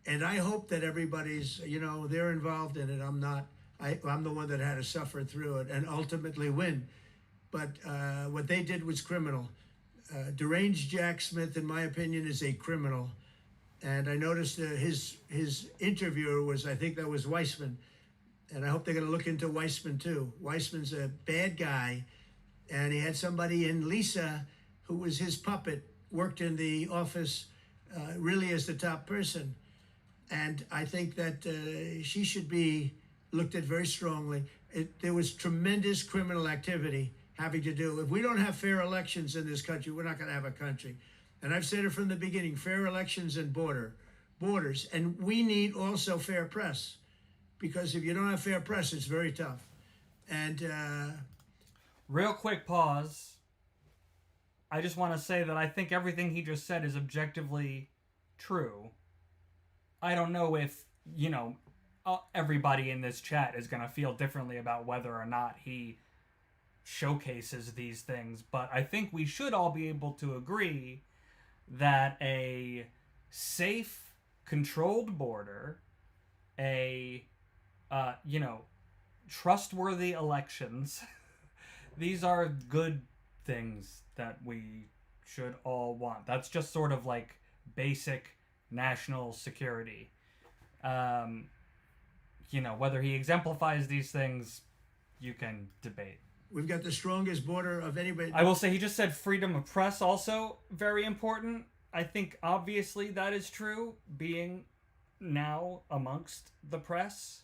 And I hope that everybody's, they're involved in it. I'm not. I'm the one that had to suffer through it and ultimately win. But what they did was criminal. Deranged Jack Smith, in my opinion, is a criminal. And I noticed his interviewer was, I think that was Weissman. And I hope they're going to look into Weissman, too. Weissman's a bad guy. And he had somebody in Lisa, who was his puppet, worked in the office really as the top person. And I think that she should be looked at very strongly. There was tremendous criminal activity having to do. If we don't have fair elections in this country, we're not going to have a country. And I've said it from the beginning, fair elections and borders. And we need also fair press. Because if you don't have fair press, it's very tough. And real quick pause. I just want to say that I think everything he just said is objectively true. I don't know if, everybody in this chat is going to feel differently about whether or not he showcases these things, but I think we should all be able to agree that a safe, controlled border, trustworthy elections, these are good things that we should all want. That's just sort of like basic national security. Whether he exemplifies these things, you can debate. we've got the strongest border of anybody. I will say he just said freedom of press also very important. I think obviously that is true, being now amongst the press.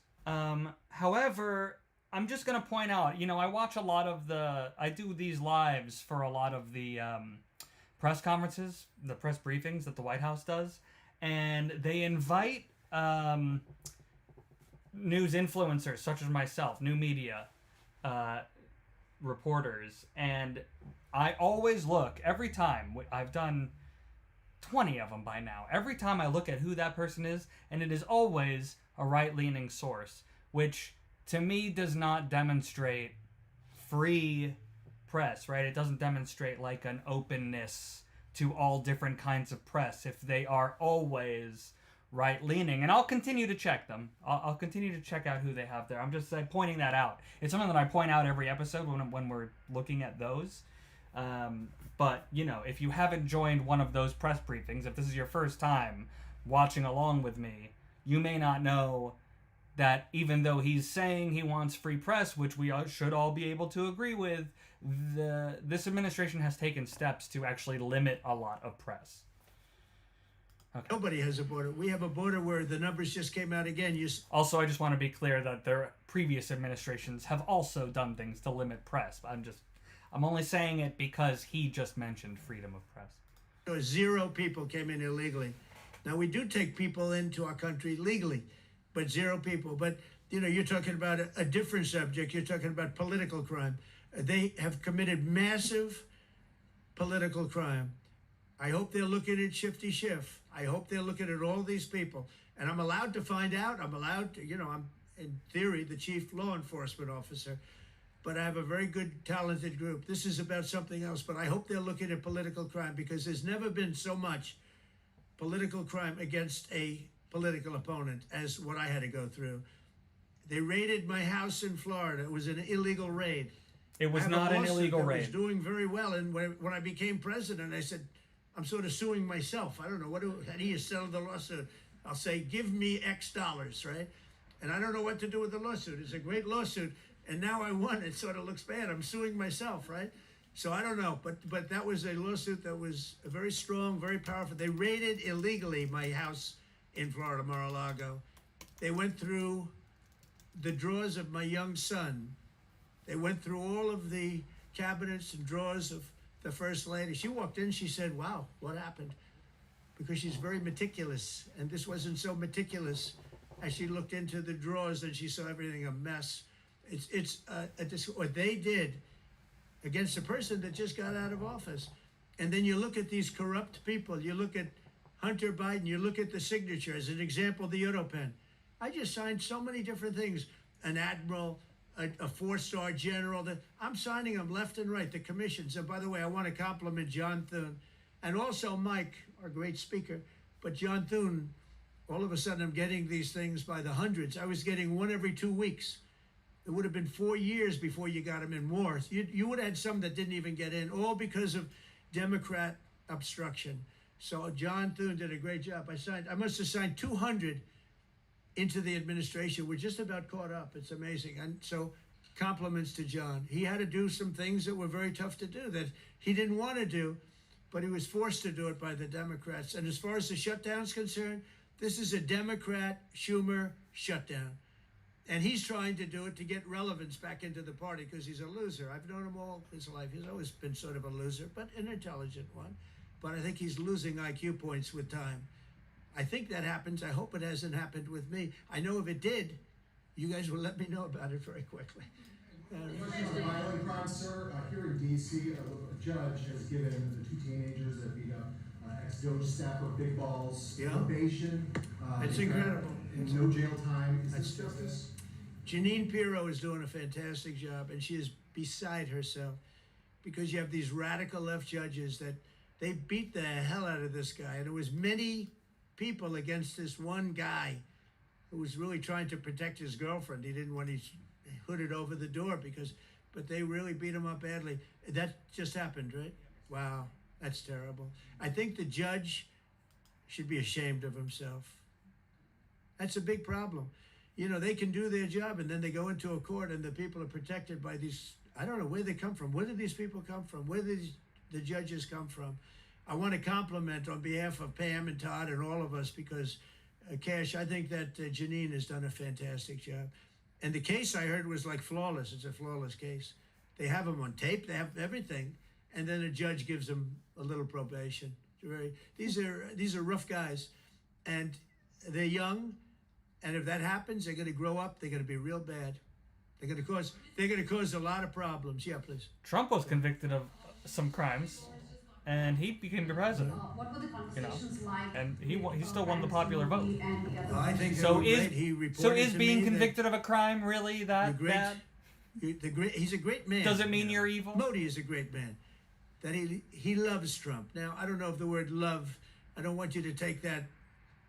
However, I'm just going to point out, I watch a lot of I do these lives for a lot of the press conferences, the press briefings that the White House does, and they invite news influencers such as myself, new media reporters, and I always look, every time, I've done 20 of them by now, every time I look at who that person is, and it is always a right-leaning source, which to me does not demonstrate free press, right? It doesn't demonstrate like an openness to all different kinds of press if they are always right-leaning. And I'll continue to check them. I'll continue to check out who they have there. I'm just pointing that out. It's something that I point out every episode when we're looking at those. But, if you haven't joined one of those press briefings, if this is your first time watching along with me, you may not know that even though he's saying he wants free press, which we should all be able to agree with, this administration has taken steps to actually limit a lot of press. Okay. Nobody has a border. We have a border where the numbers just came out again. Also, I just want to be clear that their previous administrations have also done things to limit press. I'm only saying it because he just mentioned freedom of press. 0 people came in illegally. Now, we do take people into our country legally, but 0 people. But, you're talking about a different subject. You're talking about political crime. They have committed massive political crime. I hope they're looking at Shifty Schiff. I hope they're looking at all these people. And I'm allowed to find out. I'm allowed to, I'm, in theory, the chief law enforcement officer. But I have a very good, talented group. This is about something else. But I hope they're looking at political crime, because there's never been so much political crime against a political opponent as what I had to go through. They raided my house in Florida. It was an illegal raid. It was not an illegal raid. I was doing very well. And when I became president, I said, I'm sort of suing myself. I don't know. How do you settle the lawsuit? I'll say, give me X dollars, right? And I don't know what to do with the lawsuit. It's a great lawsuit. And now I won. It sort of looks bad. I'm suing myself, right? So I don't know. But that was a lawsuit that was very strong, very powerful. They raided illegally my house in Florida, Mar-a-Lago. They went through the drawers of my young son. They went through all of the cabinets and drawers of the First Lady. She walked in, she said, wow, what happened? Because she's very meticulous, and this wasn't so meticulous. As she looked into the drawers and she saw everything a mess. What they did against a person that just got out of office. And then you look at these corrupt people. You look at Hunter Biden, you look at the signature. As an example, the Europen. I just signed so many different things. An admiral, a 4-star general. I'm signing them left and right, the commissions. And by the way, I want to compliment John Thune and also Mike, our great speaker. But John Thune, all of a sudden I'm getting these things by the hundreds. I was getting one every 2 weeks. It would have been 4 years before you got them in more. You would have had some that didn't even get in, all because of Democrat obstruction. So John Thune did a great job. I must have signed 200 into the administration. We're just about caught up. It's amazing. And so compliments to John. He had to do some things that were very tough to do that he didn't want to do, but he was forced to do it by the Democrats. And as far as the shutdown's concerned, this is a Democrat Schumer shutdown. And he's trying to do it to get relevance back into the party because he's a loser. I've known him all his life. He's always been sort of a loser, but an intelligent one. But I think he's losing IQ points with time. I think that happens. I hope it hasn't happened with me. I know if it did, you guys will let me know about it very quickly. Question on violent crime, sir. Here in D.C., a judge has given the 2 teenagers that beat up ex-DOJ staffer Big Balls probation. It's incredible. And no jail time. Is this justice? Jeanine Pirro is doing a fantastic job, and she is beside herself because you have these radical left judges that they beat the hell out of this guy. And there was many people against this one guy who was really trying to protect his girlfriend. He didn't want to hood it over the door but they really beat him up badly. That just happened, right? Wow, that's terrible. I think the judge should be ashamed of himself. That's a big problem. They can do their job and then they go into a court and the people are protected by these, I don't know where they come from. Where do these people come from? Where do the judges come from? I want to compliment on behalf of Pam and Todd and all of us because, Kash, I think that Jeanine has done a fantastic job. And the case I heard was like flawless. It's a flawless case. They have them on tape. They have everything. And then a judge gives them a little probation. These are rough guys. And they're young. And if that happens, they're going to grow up. They're going to be real bad. They're going to cause a lot of problems. Yeah, please. Trump was convicted of some crimes, and he became the president. What were the conversations like? And he still won the popular vote. I think so. Is Being convicted of a crime really that bad? He's a great man. Does it mean you're evil? Modi is a great man. That he loves Trump. Now I don't know if the word love. I don't want you to take that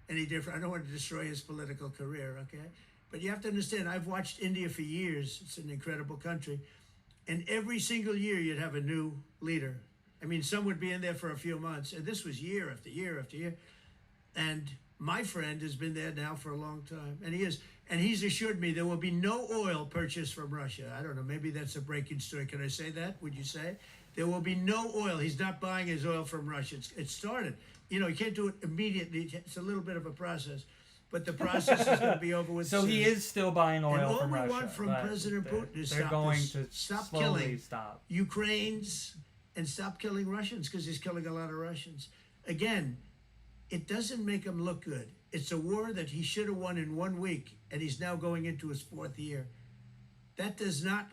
any different. I don't want to destroy his political career. Okay. But you have to understand, I've watched India for years. It's an incredible country. And every single year you'd have a new leader. I mean, some would be in there for a few months. And this was year after year after year. And my friend has been there now for a long time. And he is. And he's assured me there will be no oil purchased from Russia. I don't know. Maybe that's a breaking story. Can I say that? Would you say? There will be no oil. He's not buying his oil from Russia. It started. you know, you can't do it immediately. It's a little bit of a process, but the process is going to be over with. So soon. he is still buying oil And all from we Russia. want from but President Putin is they're stop going this. to Stop slowly killing stop. Ukrainians and stop killing Russians, because he's killing a lot of Russians. Again, it doesn't make him look good. It's a war that he should have won in 1 week, and he's now going into his 4th year. That does not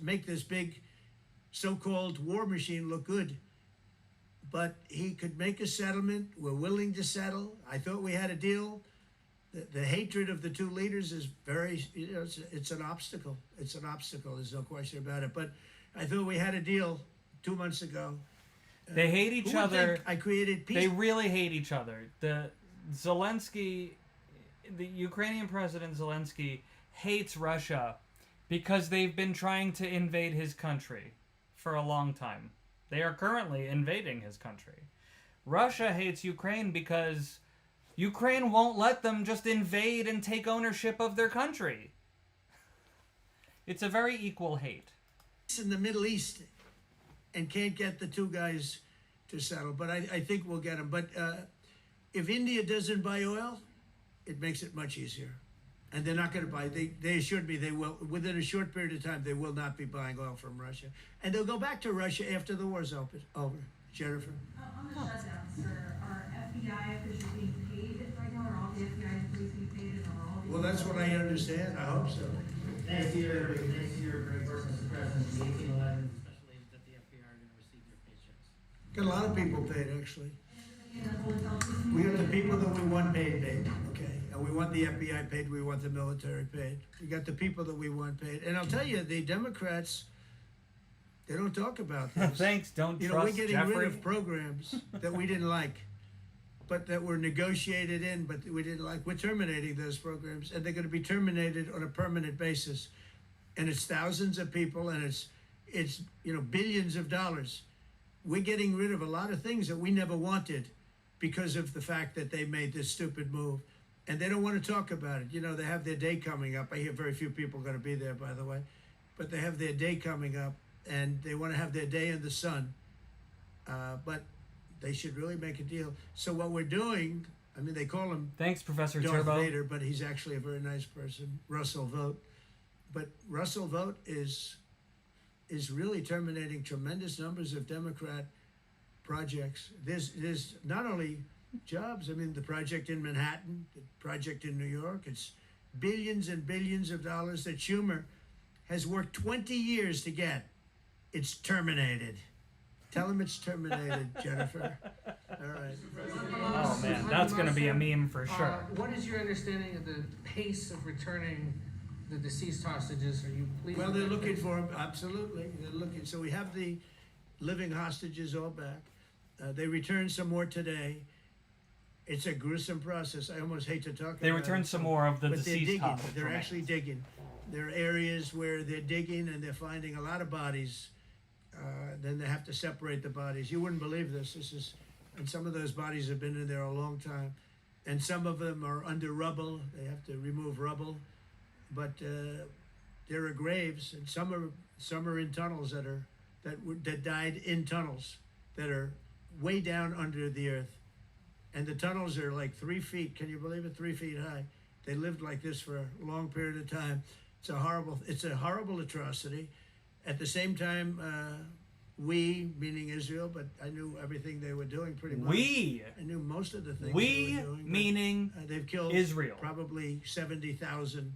make this big so-called war machine look good. But he could make a settlement. We're willing to settle. I thought we had a deal. The hatred of the two leaders is very, you know, it's an obstacle. It's an obstacle. There's no question about it. But I thought we had a deal 2 months ago. They hate each Who would other. think I created peace. They really hate each other. The Ukrainian president Zelensky hates Russia because they've been trying to invade his country for a long time. They are currently invading his country. Russia hates Ukraine because Ukraine won't let them just invade and take ownership of their country. It's a very equal hate. In the Middle East and can't get the two guys to settle, but I think we'll get them. But if India doesn't buy oil, it makes it much easier. And they're not going to buy. They assured me they will. Within a short period of time, they will not be buying oil from Russia. And they'll go back to Russia after the war's over. Jennifer? On the shutdown, sir, are FBI officials being paid right now? Are all the FBI employees being paid? And are all the Well, that's what I understand. I hope so. Next year, Greg Burson is the president, the 1811 special agents at the FBI are going to receive their paychecks. Got a lot of people paid, actually. We got the people that we want paid, okay? And we want the FBI paid, we want the military paid. We got the people that we want paid. And I'll tell you, the Democrats, they don't talk about this. Thanks, don't You know, trust we're getting Jeffrey. rid of programs that we didn't like, but that were negotiated in, but we didn't like. We're terminating those programs, and they're going to be terminated on a permanent basis. And it's thousands of people, and it's you know, billions of dollars. We're getting rid of a lot of things that we never wanted because of the fact that they made this stupid move. And they don't want to talk about it. You know, they have their day coming up. I hear very few people are going to be there, by the way. But they have their day coming up, and they want to have their day in the sun. But they should really make a deal. So what we're doing, I mean, they call him Thanks, Professor Darth Turbo. Vader, but he's actually a very nice person, Russell Vogt. But Russell Vogt is really terminating tremendous numbers of Democrat projects. There's not only jobs, I mean, the project in Manhattan, the project in New York, it's billions and billions of dollars that Schumer has worked 20 years to get. It's terminated. Tell him it's terminated, Jennifer. All right. Oh man, that's going to be a meme for sure. What is your understanding of the pace of returning the deceased hostages? Are you pleased? Well, with they're that looking pace? for them, absolutely. They're looking. So we have the living hostages all back. They returned some more today. It's a gruesome process. I almost hate to talk about it. They returned some more of the But they're deceased digging. hostages. They're actually digging. There are areas where they're digging and they're finding a lot of bodies. Then they have to separate the bodies. You wouldn't believe this. And some of those bodies have been in there a long time. And some of them are under rubble. They have to remove rubble. But there are graves, and some are in tunnels that died in tunnels that are way down under the earth. And the tunnels are like 3 feet. Can you believe it? 3 feet high. They lived like this for a long period of time. It's a horrible atrocity. At the same time, we, meaning Israel, but I knew everything they were doing pretty much. I knew most of the things We, they were doing. meaning they've killed Israel. Probably 70,000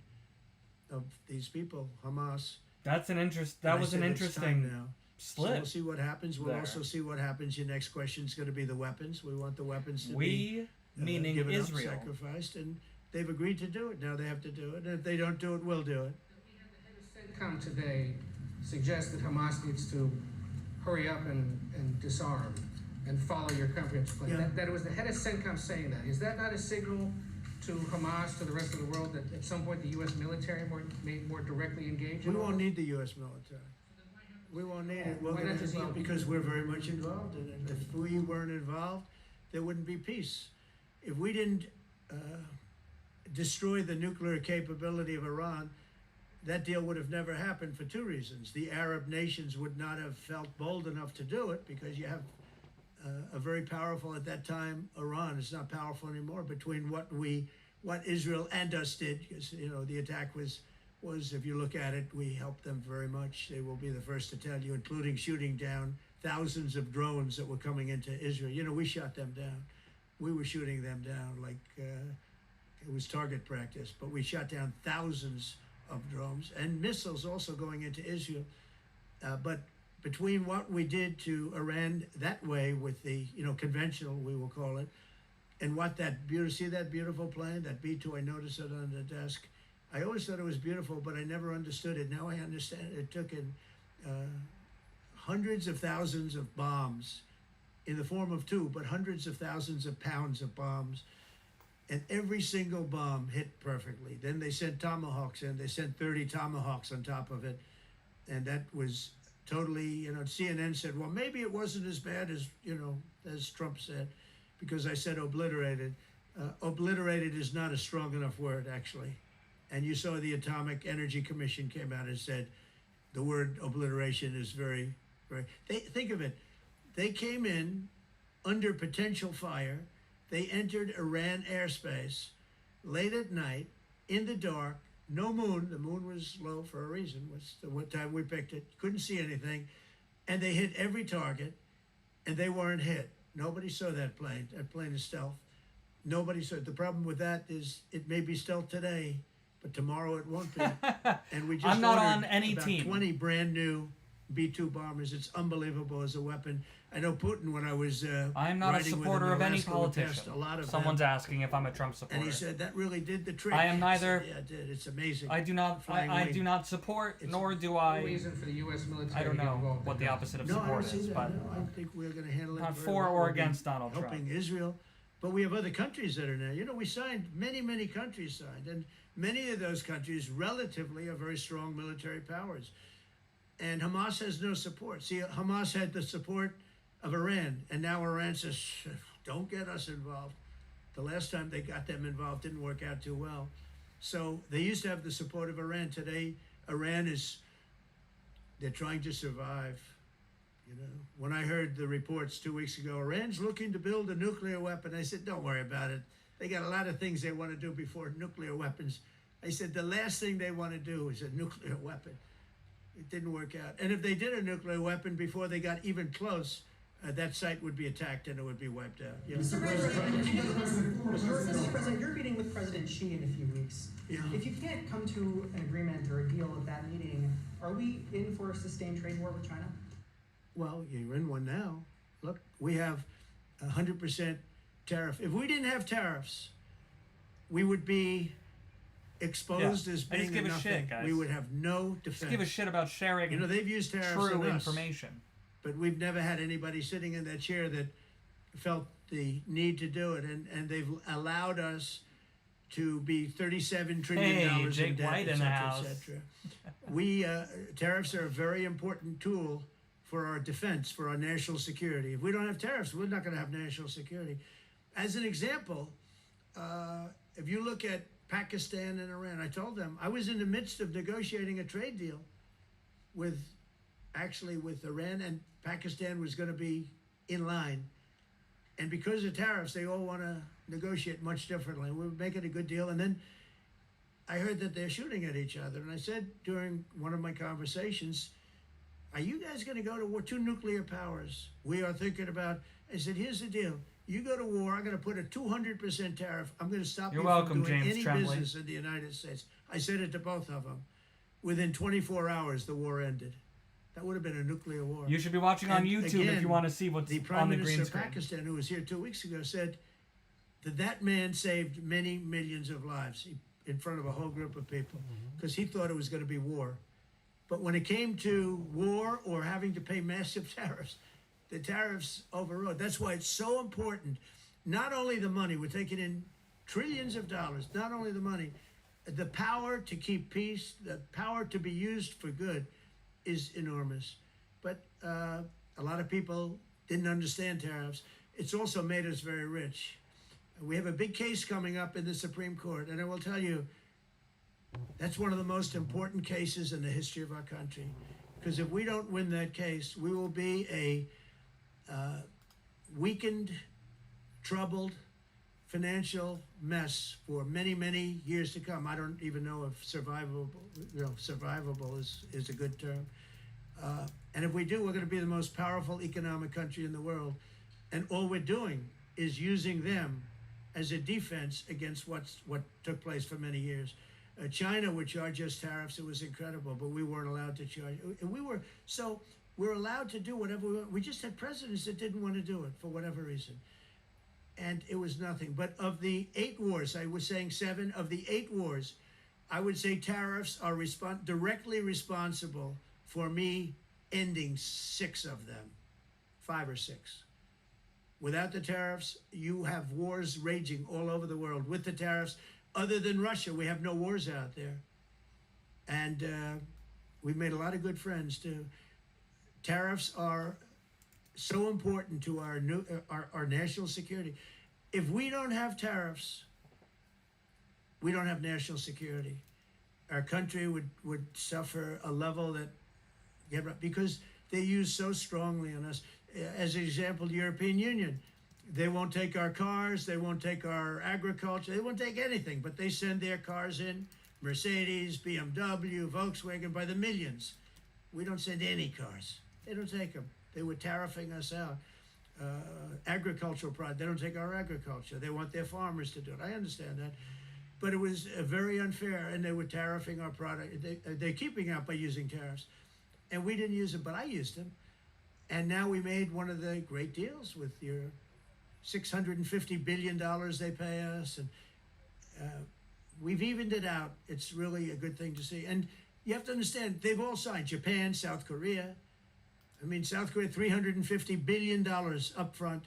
of these people, Hamas. That's an interest. That And I was an said, "It's time interesting now." split. So we'll see what happens. We'll there. also see what happens. Your next question is going to be the weapons. We want the weapons to be We, meaning given up, Israel. sacrificed, and they've agreed to do it. Now they have to do it. And if they don't do it, we'll do it. CENTCOM today suggests that Hamas needs to hurry up and disarm and follow your comprehensive plan. Yeah. That was the head of CENTCOM saying that. Is that not a signal to Hamas, to the rest of the world, that at some point the U.S. military may more directly engage? We won't need the U.S. military. We won't need it. We'll Why get not just involved yield? because we're very much involved in it. If we weren't involved, there wouldn't be peace. If we didn't destroy the nuclear capability of Iran, that deal would have never happened for two reasons. The Arab nations would not have felt bold enough to do it because you have a very powerful at that time Iran. It's not powerful anymore. Between what Israel and us did, because the attack was if you look at it, we helped them very much. They will be the first to tell you, including shooting down thousands of drones that were coming into Israel. We shot them down. We were shooting them down like it was target practice, but we shot down thousands of drones and missiles also going into Israel. But between what we did to Iran that way with the conventional, we will call it, and what see that beautiful plane, that B-2, I noticed it on the desk. I always thought it was beautiful, but I never understood it. Now I understand it. It took in hundreds of thousands of bombs in the form of two, but hundreds of thousands of pounds of bombs. And every single bomb hit perfectly. Then they sent Tomahawks in. They sent 30 Tomahawks on top of it. And that was totally, CNN said, well, maybe it wasn't as bad as Trump said, because I said obliterated. Obliterated is not a strong enough word, actually. And you saw the Atomic Energy Commission came out and said the word obliteration is very, very, think of it. They came in under potential fire. They entered Iran airspace late at night, in the dark, no moon. The moon was low for a reason. What time we picked it. Couldn't see anything. And they hit every target, and they weren't hit. Nobody saw that plane. That plane is stealth. Nobody saw it. The problem with that is it may be stealth today, but tomorrow it won't be. And we just I'm not on ordered any about team. 20 brand new B-2 bombers. It's unbelievable as a weapon. I know Putin, when I was I'm not a riding with him supporter in of any Alaska, we politician. passed a lot of Someone's them. asking if I'm a Trump supporter. And he said that really did the trick. I am neither. Said, yeah, it did. It's amazing. I do not. Flying I wing. do not support, It's nor do No I. reason for the U.S. military I don't to get know involved what in the that. opposite of No, I support don't see is, that. but No, I think we're going to handle it not very for well. or We'll be against Donald Trump. helping Israel. But we have other countries that are now. We signed, many countries signed. And many of those countries relatively are very strong military powers. And Hamas has no support. See, Hamas had the support of Iran. And now Iran says, don't get us involved. The last time they got them involved didn't work out too well. So they used to have the support of Iran. Today, Iran they're trying to survive. When I heard the reports 2 weeks ago, Iran's looking to build a nuclear weapon, I said, don't worry about it. They got a lot of things they want to do before nuclear weapons. I said, the last thing they want to do is a nuclear weapon. It didn't work out. And if they did a nuclear weapon before they got even close, that site would be attacked and it would be wiped out. Yeah. Mr. President, you're meeting with President Xi in a few weeks. Yeah. If you can't come to an agreement or a deal at that meeting, are we in for a sustained trade war with China? Well, you're in one now. Look, we have 100% tariff. If we didn't have tariffs, we would be exposed as I just being give a nothing. shit, guys. We would have no defense. Just give a shit about sharing they've used tariffs true on us, information. but we've never had anybody sitting in that chair that felt the need to do it, and they've allowed us to be $37 trillion in Jake debt, White et in the cetera, house. et cetera. We tariffs are a very important tool for our defense, for our national security. If we don't have tariffs, we're not going to have national security. As an example, if you look at Pakistan and Iran, I told them I was in the midst of negotiating a trade deal with Iran, and Pakistan was going to be in line. And because of tariffs, they all want to negotiate much differently. We're making a good deal. And then I heard that they're shooting at each other. And I said during one of my conversations, are you guys going to go to war? Two nuclear powers. We are thinking about, I said, here's the deal. You go to war, I'm going to put a 200% tariff. I'm going to stop You're you welcome, from doing James any Tremblay. business in the United States. I said it to both of them. Within 24 hours, the war ended. That would have been a nuclear war. You should be watching on And YouTube if again, you want to see what's the on Prime the Minister green of screen. Pakistan, who was here 2 weeks ago, said that man saved many millions of lives in front of a whole group of people because he thought it was going to be war. But when it came to war or having to pay massive tariffs, the tariffs overrode. That's why it's so important. Not only the money, we're taking in trillions of dollars, not only the money, the power to keep peace, the power to be used for good is enormous. But a lot of people didn't understand tariffs. It's also made us very rich. We have a big case coming up in the Supreme Court, and I will tell you, that's one of the most important cases in the history of our country. Because if we don't win that case, we will be weakened, troubled, financial mess for many, many years to come. I don't even know if survivable is a good term. And if we do, we're going to be the most powerful economic country in the world. And all we're doing is using them as a defense against what took place for many years. China would charge us tariffs. It was incredible, but we weren't allowed to charge. We're allowed to do whatever we want. We just had presidents that didn't want to do it for whatever reason. And it was nothing. But of the 8 wars, I was saying 7, of the 8 wars, I would say tariffs are directly responsible for me ending 6 of them, 5 or 6. Without the tariffs, you have wars raging all over the world. With the tariffs, other than Russia, we have no wars out there. And we've made a lot of good friends too. Tariffs are so important to our national security. If we don't have tariffs, we don't have national security. Our country would suffer a level that, because they use so strongly on us. As an example, the European Union, they won't take our cars, they won't take our agriculture, they won't take anything, but they send their cars in, Mercedes, BMW, Volkswagen, by the millions. We don't send any cars. They don't take them. They were tariffing us out. Agricultural product, they don't take our agriculture. They want their farmers to do it. I understand that. But it was very unfair, and they were tariffing our product. They're keeping out by using tariffs. And we didn't use them, but I used them. And now we made one of the great deals with your $650 billion they pay us. And we've evened it out. It's really a good thing to see. And you have to understand, they've all signed. Japan, South Korea. I mean, South Korea, $350 billion up front.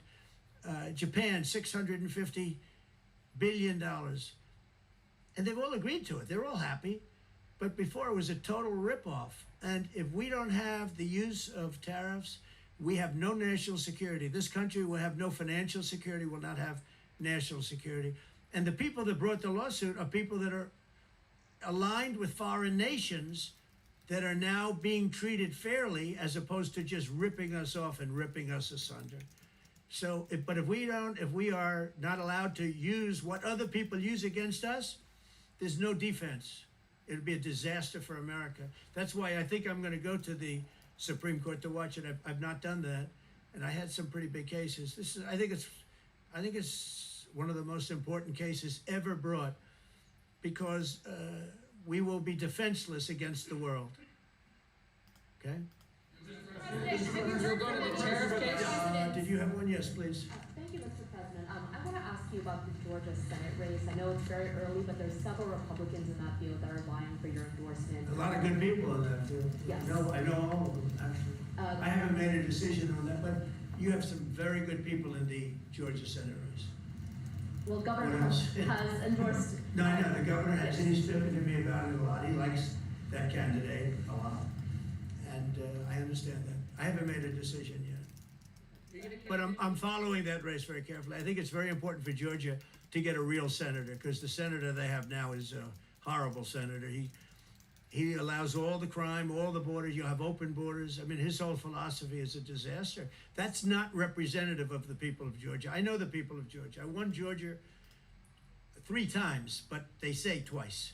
Japan, $650 billion. And they've all agreed to it. They're all happy. But before, it was a total ripoff. And if we don't have the use of tariffs, we have no national security. This country will have no financial security, will not have national security. And the people that brought the lawsuit are people that are aligned with foreign nations that are now being treated fairly, as opposed to just ripping us off and ripping us asunder. So, but if we are not allowed to use what other people use against us, there's no defense. It would be a disaster for America. That's why I think I'm going to go to the Supreme Court to watch it. I've not done that, and I had some pretty big cases. I think it's one of the most important cases ever brought, because we will be defenseless against the world. Okay. You'll go to the tariff case? Did you have one? Yes, please. Thank you, Mr. President. I want to ask you about the Georgia Senate race. I know it's very early, but there's several Republicans in that field that are vying for your endorsement. A lot of good people in that field. Yes. I know all of them, actually. I haven't made a decision on that, but you have some very good people in the Georgia Senate race. Well, Governor has endorsed. No, I know, the governor has, and he's spoken to me about it a lot. He likes that candidate a lot. And I understand that. I haven't made a decision yet. But I'm following that race very carefully. I think it's very important for Georgia to get a real senator, because the senator they have now is a horrible senator. He allows all the crime, all the borders. You have open borders. I mean, his whole philosophy is a disaster. That's not representative of the people of Georgia. I know the people of Georgia. I won Georgia 3 times, but they say twice.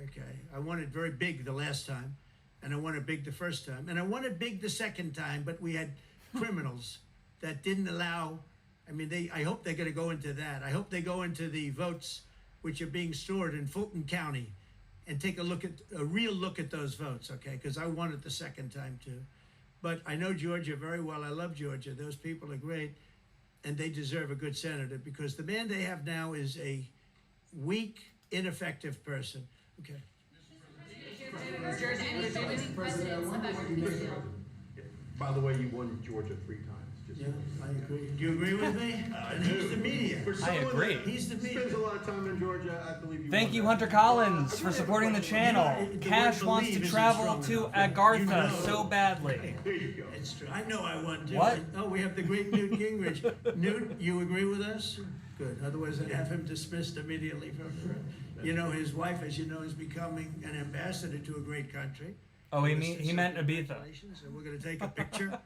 Okay, I won it very big the last time, and I won it big the first time, and I won it big the second time, but we had criminals that didn't allow. I mean, I hope they're going to go into that. I hope they go into the votes which are being stored in Fulton County and take a real look at those votes, okay? Because I won it the second time too. But I know Georgia very well. I love Georgia. Those people are great, and they deserve a good senator, because the man they have now is a weak, ineffective person. Okay. By the way, you won Georgia 3 times. Yeah, I agree. Do you agree with me? And he's the media. I agree. He's the media. Spends a lot of time in Georgia. I believe you. Thank you, Hunter Collins, for supporting the channel. Cash wants to travel to Agartha so badly. There you go. It's true. I know I won too. What? Oh, we have the great Newt Gingrich. Newt, you agree with us? Good. Otherwise, I'd have him dismissed immediately from the. You know, his wife, as you know, is becoming an ambassador to a great country. Oh, he meant Ibiza. And we're going to take a picture.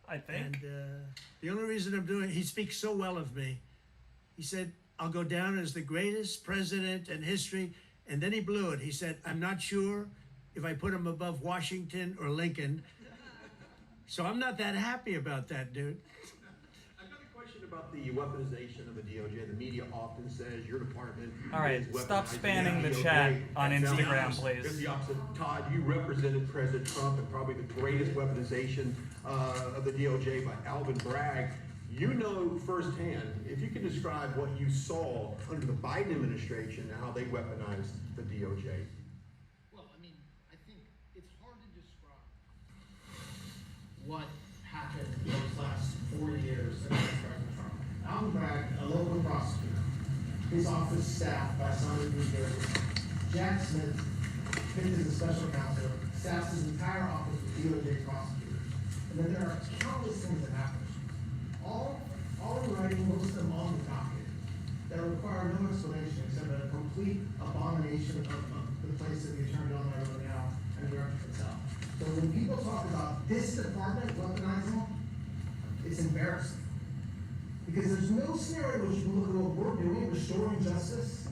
I think. And the only reason I'm doing, he speaks so well of me. He said, I'll go down as the greatest president in history. And then he blew it. He said, I'm not sure if I put him above Washington or Lincoln. So I'm not that happy about that, dude. I've got a question about the weaponization of the DOJ. The media often says your department All right, is stop weaponizing spamming the DOJ. chat on It's the Instagram, opposite. please. It's the opposite. Todd, you represented President Trump and probably the greatest weaponization of the DOJ by Alvin Bragg. You know firsthand, if you could describe what you saw under the Biden administration and how they weaponized the DOJ. Well, I mean, I think it's hard to describe what happened those last 4 years against President Trump. Alvin Bragg, a local prosecutor, his office staffed by Simon New Jersey. Jack Smith, picked as a special counsel, staffs his entire office with DOJ prosecutors. And then there are countless things that happen. All in writing, most of them on the docket, that require no explanation except a complete abomination of the place that the Attorney General wrote now and Director Patel. So when people talk about this department weaponizing, it's embarrassing. Because there's no scenario in which you can look at what we're doing, restoring justice,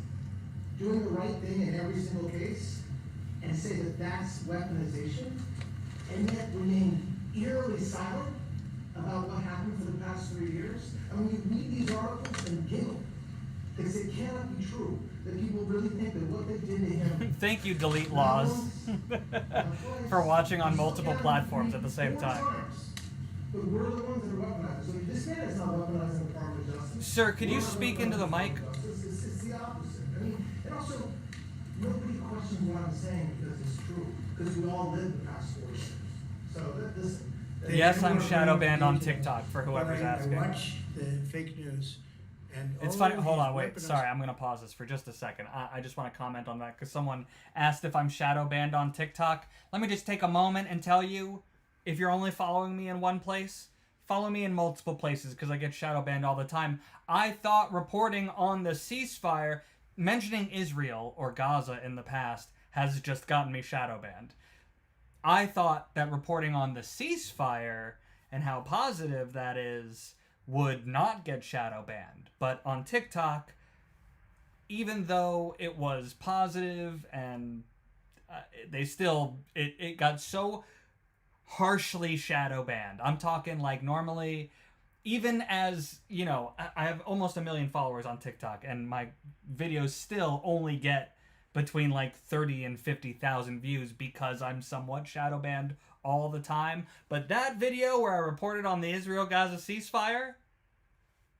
doing the right thing in every single case, and say that that's weaponization, and yet remain eerily silent about what happened for the past 3 years. And when you read these articles and giggle, because it cannot be true that people really think that what they did to him. Thank you, Delete Laws, for watching on multiple platforms at the same time. But we're the ones that are weaponizing. So this man is not weaponizing the Department of Justice. Sir, could you speak into the mic? It's the opposite. I mean, and also, nobody questions what I'm saying because it's true. Because we all lived the past 4 years. So this. Yes, I'm shadow banned on TikTok for whoever's asking. I watch the fake news, and It's funny. Hold on, wait. Sorry, I'm gonna pause this for just a second. I just want to comment on that because someone asked if I'm shadow banned on TikTok. Let me just take a moment and tell you, if you're only following me in one place, follow me in multiple places because I get shadow banned all the time. I thought reporting on the ceasefire, mentioning Israel or Gaza in the past, has just gotten me shadow banned. I thought that reporting on the ceasefire and how positive that is would not get shadow banned. But on TikTok, even though it was positive and they still, it got so harshly shadow banned. I'm talking like normally, even as, you know, I have almost 1 million followers on TikTok and my videos still only get between like 30 and 50,000 views because I'm somewhat shadow banned all the time. But that video where I reported on the Israel-Gaza ceasefire,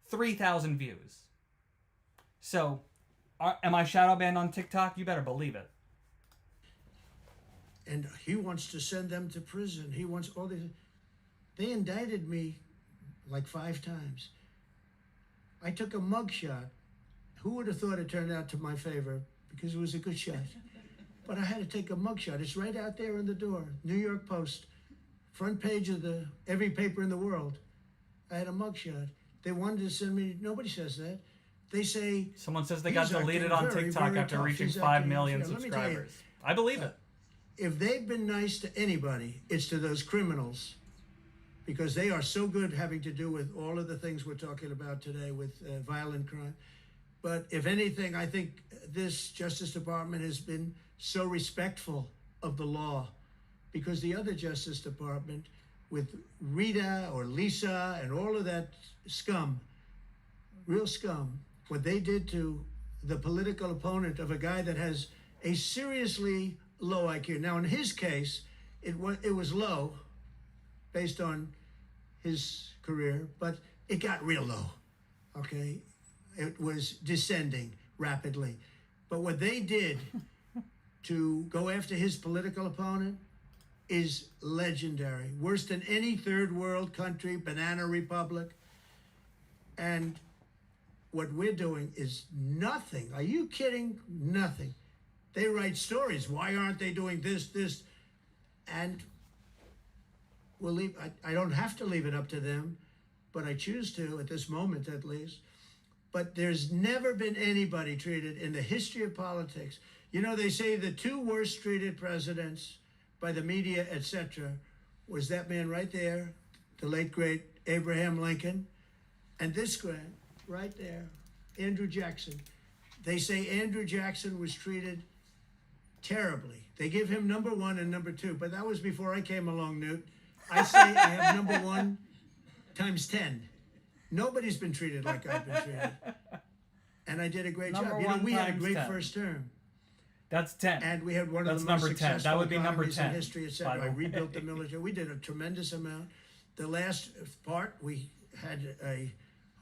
3,000 views. So, am I shadow banned on TikTok? You better believe it. And he wants to send them to prison. He wants all these. They indicted me like 5 times. I took a mugshot. Who would have thought it turned out to my favor? Because it was a good shot. But I had to take a mugshot. It's right out there in the door. New York Post, front page of every paper in the world. I had a mugshot. They wanted to send me, nobody says that. They say... Someone says they got deleted on TikTok after reaching 5 million subscribers. I believe it. If they've been nice to anybody, it's to those criminals. Because they are so good having to do with all of the things we're talking about today with violent crime. But if anything, I think this Justice Department has been so respectful of the law, because the other Justice Department with Rita or Lisa and all of that scum, real scum, what they did to the political opponent of a guy that has a seriously low IQ. Now, in his case, it was low based on his career, but it got real low, okay? It was descending rapidly. But what they did to go after his political opponent is legendary. Worse than any third world country, banana republic. And what we're doing is nothing. Are you kidding? Nothing. They write stories. Why aren't they doing this? And we'll leave. I don't have to leave it up to them, but I choose to at this moment at least. But there's never been anybody treated in the history of politics. You know, they say the 2 worst treated presidents by the media, etc., was that man right there, the late great Abraham Lincoln, and this guy right there, Andrew Jackson. They say Andrew Jackson was treated terribly. They give him number 1 and number 2, but that was before I came along, Newt. I say I have number 1 times 10. Nobody's been treated like I've been treated. And I did a great Number job. You know, 1 we had a times great 10. first term. That's 10. And we had one of That's the most number 10. successful That would be number economies 10, in history, etc. by the I way. rebuilt the military. We did a tremendous amount. The last part, we had a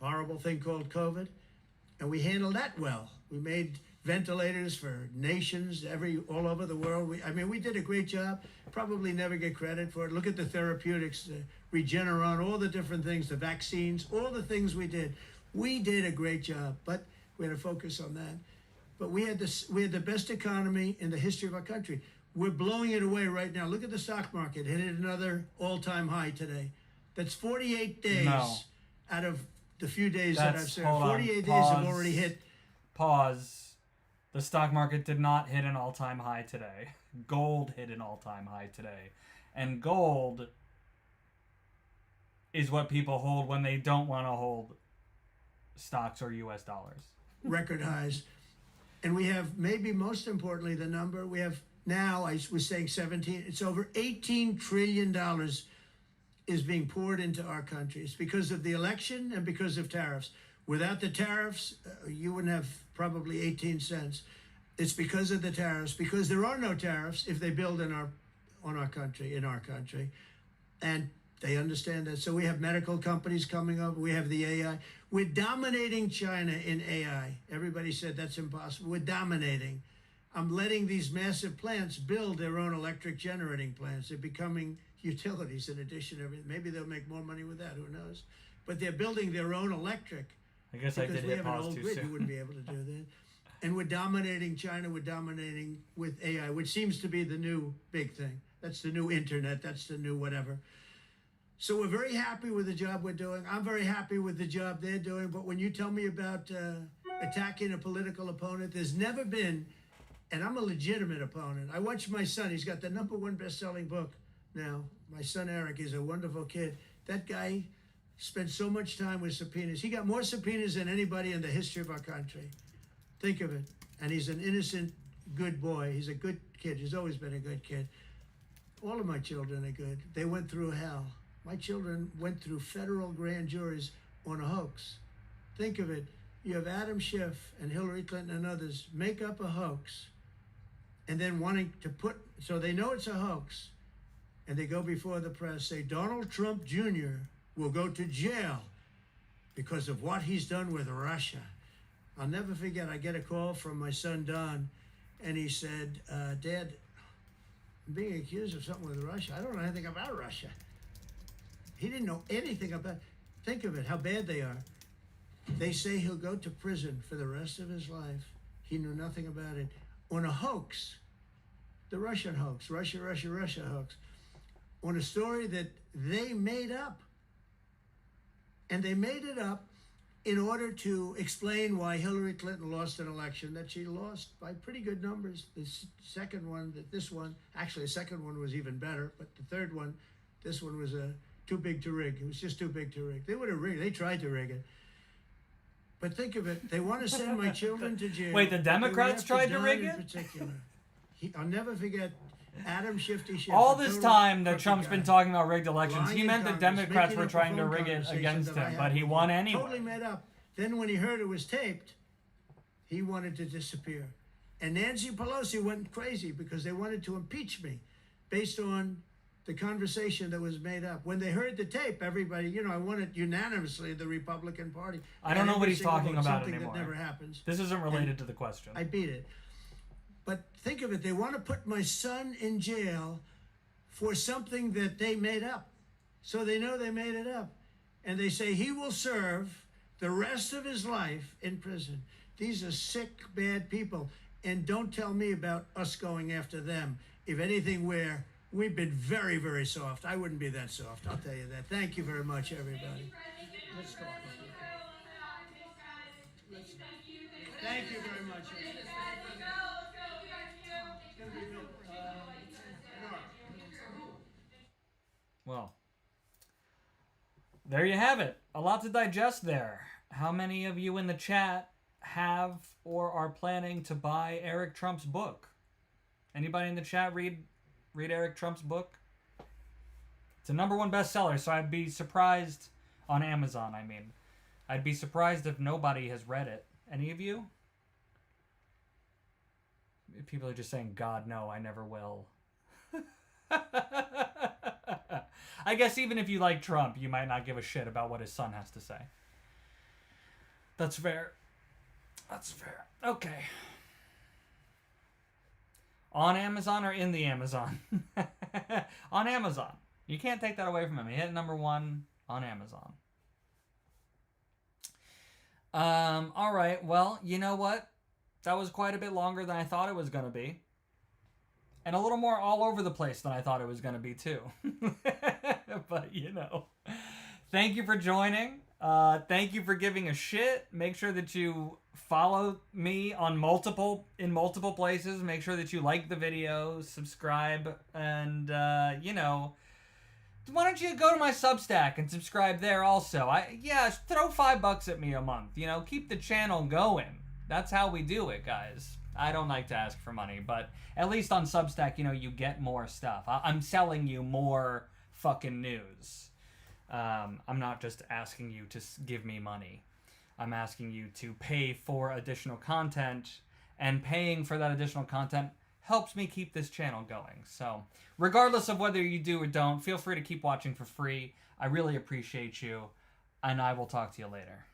horrible thing called COVID, and we handled that well. We made ventilators for nations all over the world. We did a great job. Probably never get credit for it. Look at the therapeutics, the Regeneron, all the different things, the vaccines, all the things we did. We did a great job, but we had to focus on that. But we had the best economy in the history of our country. We're blowing it away right now. Look at the stock market. It hit another all-time high today. That's 48 days out of the few days that I've served. 48 days have already hit. Pause. The stock market did not hit an all-time high today. Gold hit an all-time high today. And gold is what people hold when they don't want to hold stocks or U.S. dollars. Record highs. And we have, maybe most importantly, the number, we have now, I was saying 17, it's over $18 trillion is being poured into our country. It's because of the election and because of tariffs. Without the tariffs, you wouldn't have probably 18 cents. It's because of the tariffs, because there are no tariffs if they build in our country. And they understand that. So we have medical companies coming up. We have the AI. We're dominating China in AI. Everybody said that's impossible. We're dominating. I'm letting these massive plants build their own electric generating plants. They're becoming utilities in addition to everything. Maybe they'll make more money with that. Who knows? But they're building their own electric. I guess I did we hit have an pause old too grid. soon. You wouldn't be able to do that. And we're dominating China. We're dominating with AI, which seems to be the new big thing. That's the new internet. That's the new whatever. So we're very happy with the job we're doing. I'm very happy with the job they're doing. But when you tell me about attacking a political opponent, there's never been, and I'm a legitimate opponent. I watch my son. He's got the #1 best-selling book now. My son Eric is a wonderful kid. That guy spent so much time with subpoenas. He got more subpoenas than anybody in the history of our country. Think of it. And he's an innocent, good boy. He's a good kid. He's always been a good kid. All of my children are good. They went through hell. My children went through federal grand juries on a hoax. Think of it. You have Adam Schiff and Hillary Clinton and others make up a hoax and then wanting to so they know it's a hoax, and they go before the press, say Donald Trump Jr. will go to jail because of what he's done with Russia. I'll never forget, I get a call from my son Don, and he said, Dad, I'm being accused of something with Russia. I don't know anything about Russia. He didn't know anything about. Think of it, how bad they are. They say he'll go to prison for the rest of his life. He knew nothing about it. On a hoax, the Russian hoax, Russia hoax, on a story that they made up. And they made it up in order to explain why Hillary Clinton lost an election that she lost by pretty good numbers. The second one, the second one was even better, but the third one, this one was too big to rig. It was just too big to rig. They would have rigged. They tried to rig it. But think of it. They want to send my children to jail. Wait, the Democrats tried to rig in it? particular. I'll never forget Adam Shifty Schiff. All a this total time that crooked Trump's guy, been talking about rigged elections, lying he in meant the Congress, Democrats making were up a trying to phone rig it conversation against that I him, had but he with won him. anyway. Totally made up. Then when he heard it was taped, he wanted to disappear. And Nancy Pelosi went crazy because they wanted to impeach me based on the conversation that was made up. When they heard the tape, everybody, I won it unanimously in the Republican Party. I don't know what he's Every single talking vote, about something anymore. that never happens. This isn't related to the question. I beat it. But think of it, they want to put my son in jail for something that they made up. So they know they made it up. And they say he will serve the rest of his life in prison. These are sick, bad people. And don't tell me about us going after them. If anything, we've been very, very soft. I wouldn't be that soft, I'll tell you that. Thank you very much, everybody. Let's talk. Thank you very much. Well, there you have it. A lot to digest there. How many of you in the chat have or are planning to buy Eric Trump's book? Anybody in the chat read Eric Trump's book? It's a #1 bestseller, so I'd be surprised on Amazon, I mean. I'd be surprised if nobody has read it. Any of you? People are just saying, God, no, I never will. I guess even if you like Trump, you might not give a shit about what his son has to say. That's fair. That's fair. Okay. On Amazon or in the Amazon? On Amazon. You can't take that away from him. He hit #1 on Amazon. All right. Well, you know what? That was quite a bit longer than I thought it was going to be. And a little more all over the place than I thought it was going to be, too. But, you know. Thank you for joining. Thank you for giving a shit. Make sure that you follow me on multiple places. Make sure that you like the video, subscribe, and, you know, why don't you go to my Substack and subscribe there also? Throw $5 at me a month. You know, keep the channel going. That's how we do it, guys. I don't like to ask for money, but at least on Substack, you know, you get more stuff. I'm selling you more fucking news. I'm not just asking you to give me money. I'm asking you to pay for additional content, and paying for that additional content helps me keep this channel going. So, regardless of whether you do or don't, feel free to keep watching for free. I really appreciate you, and I will talk to you later.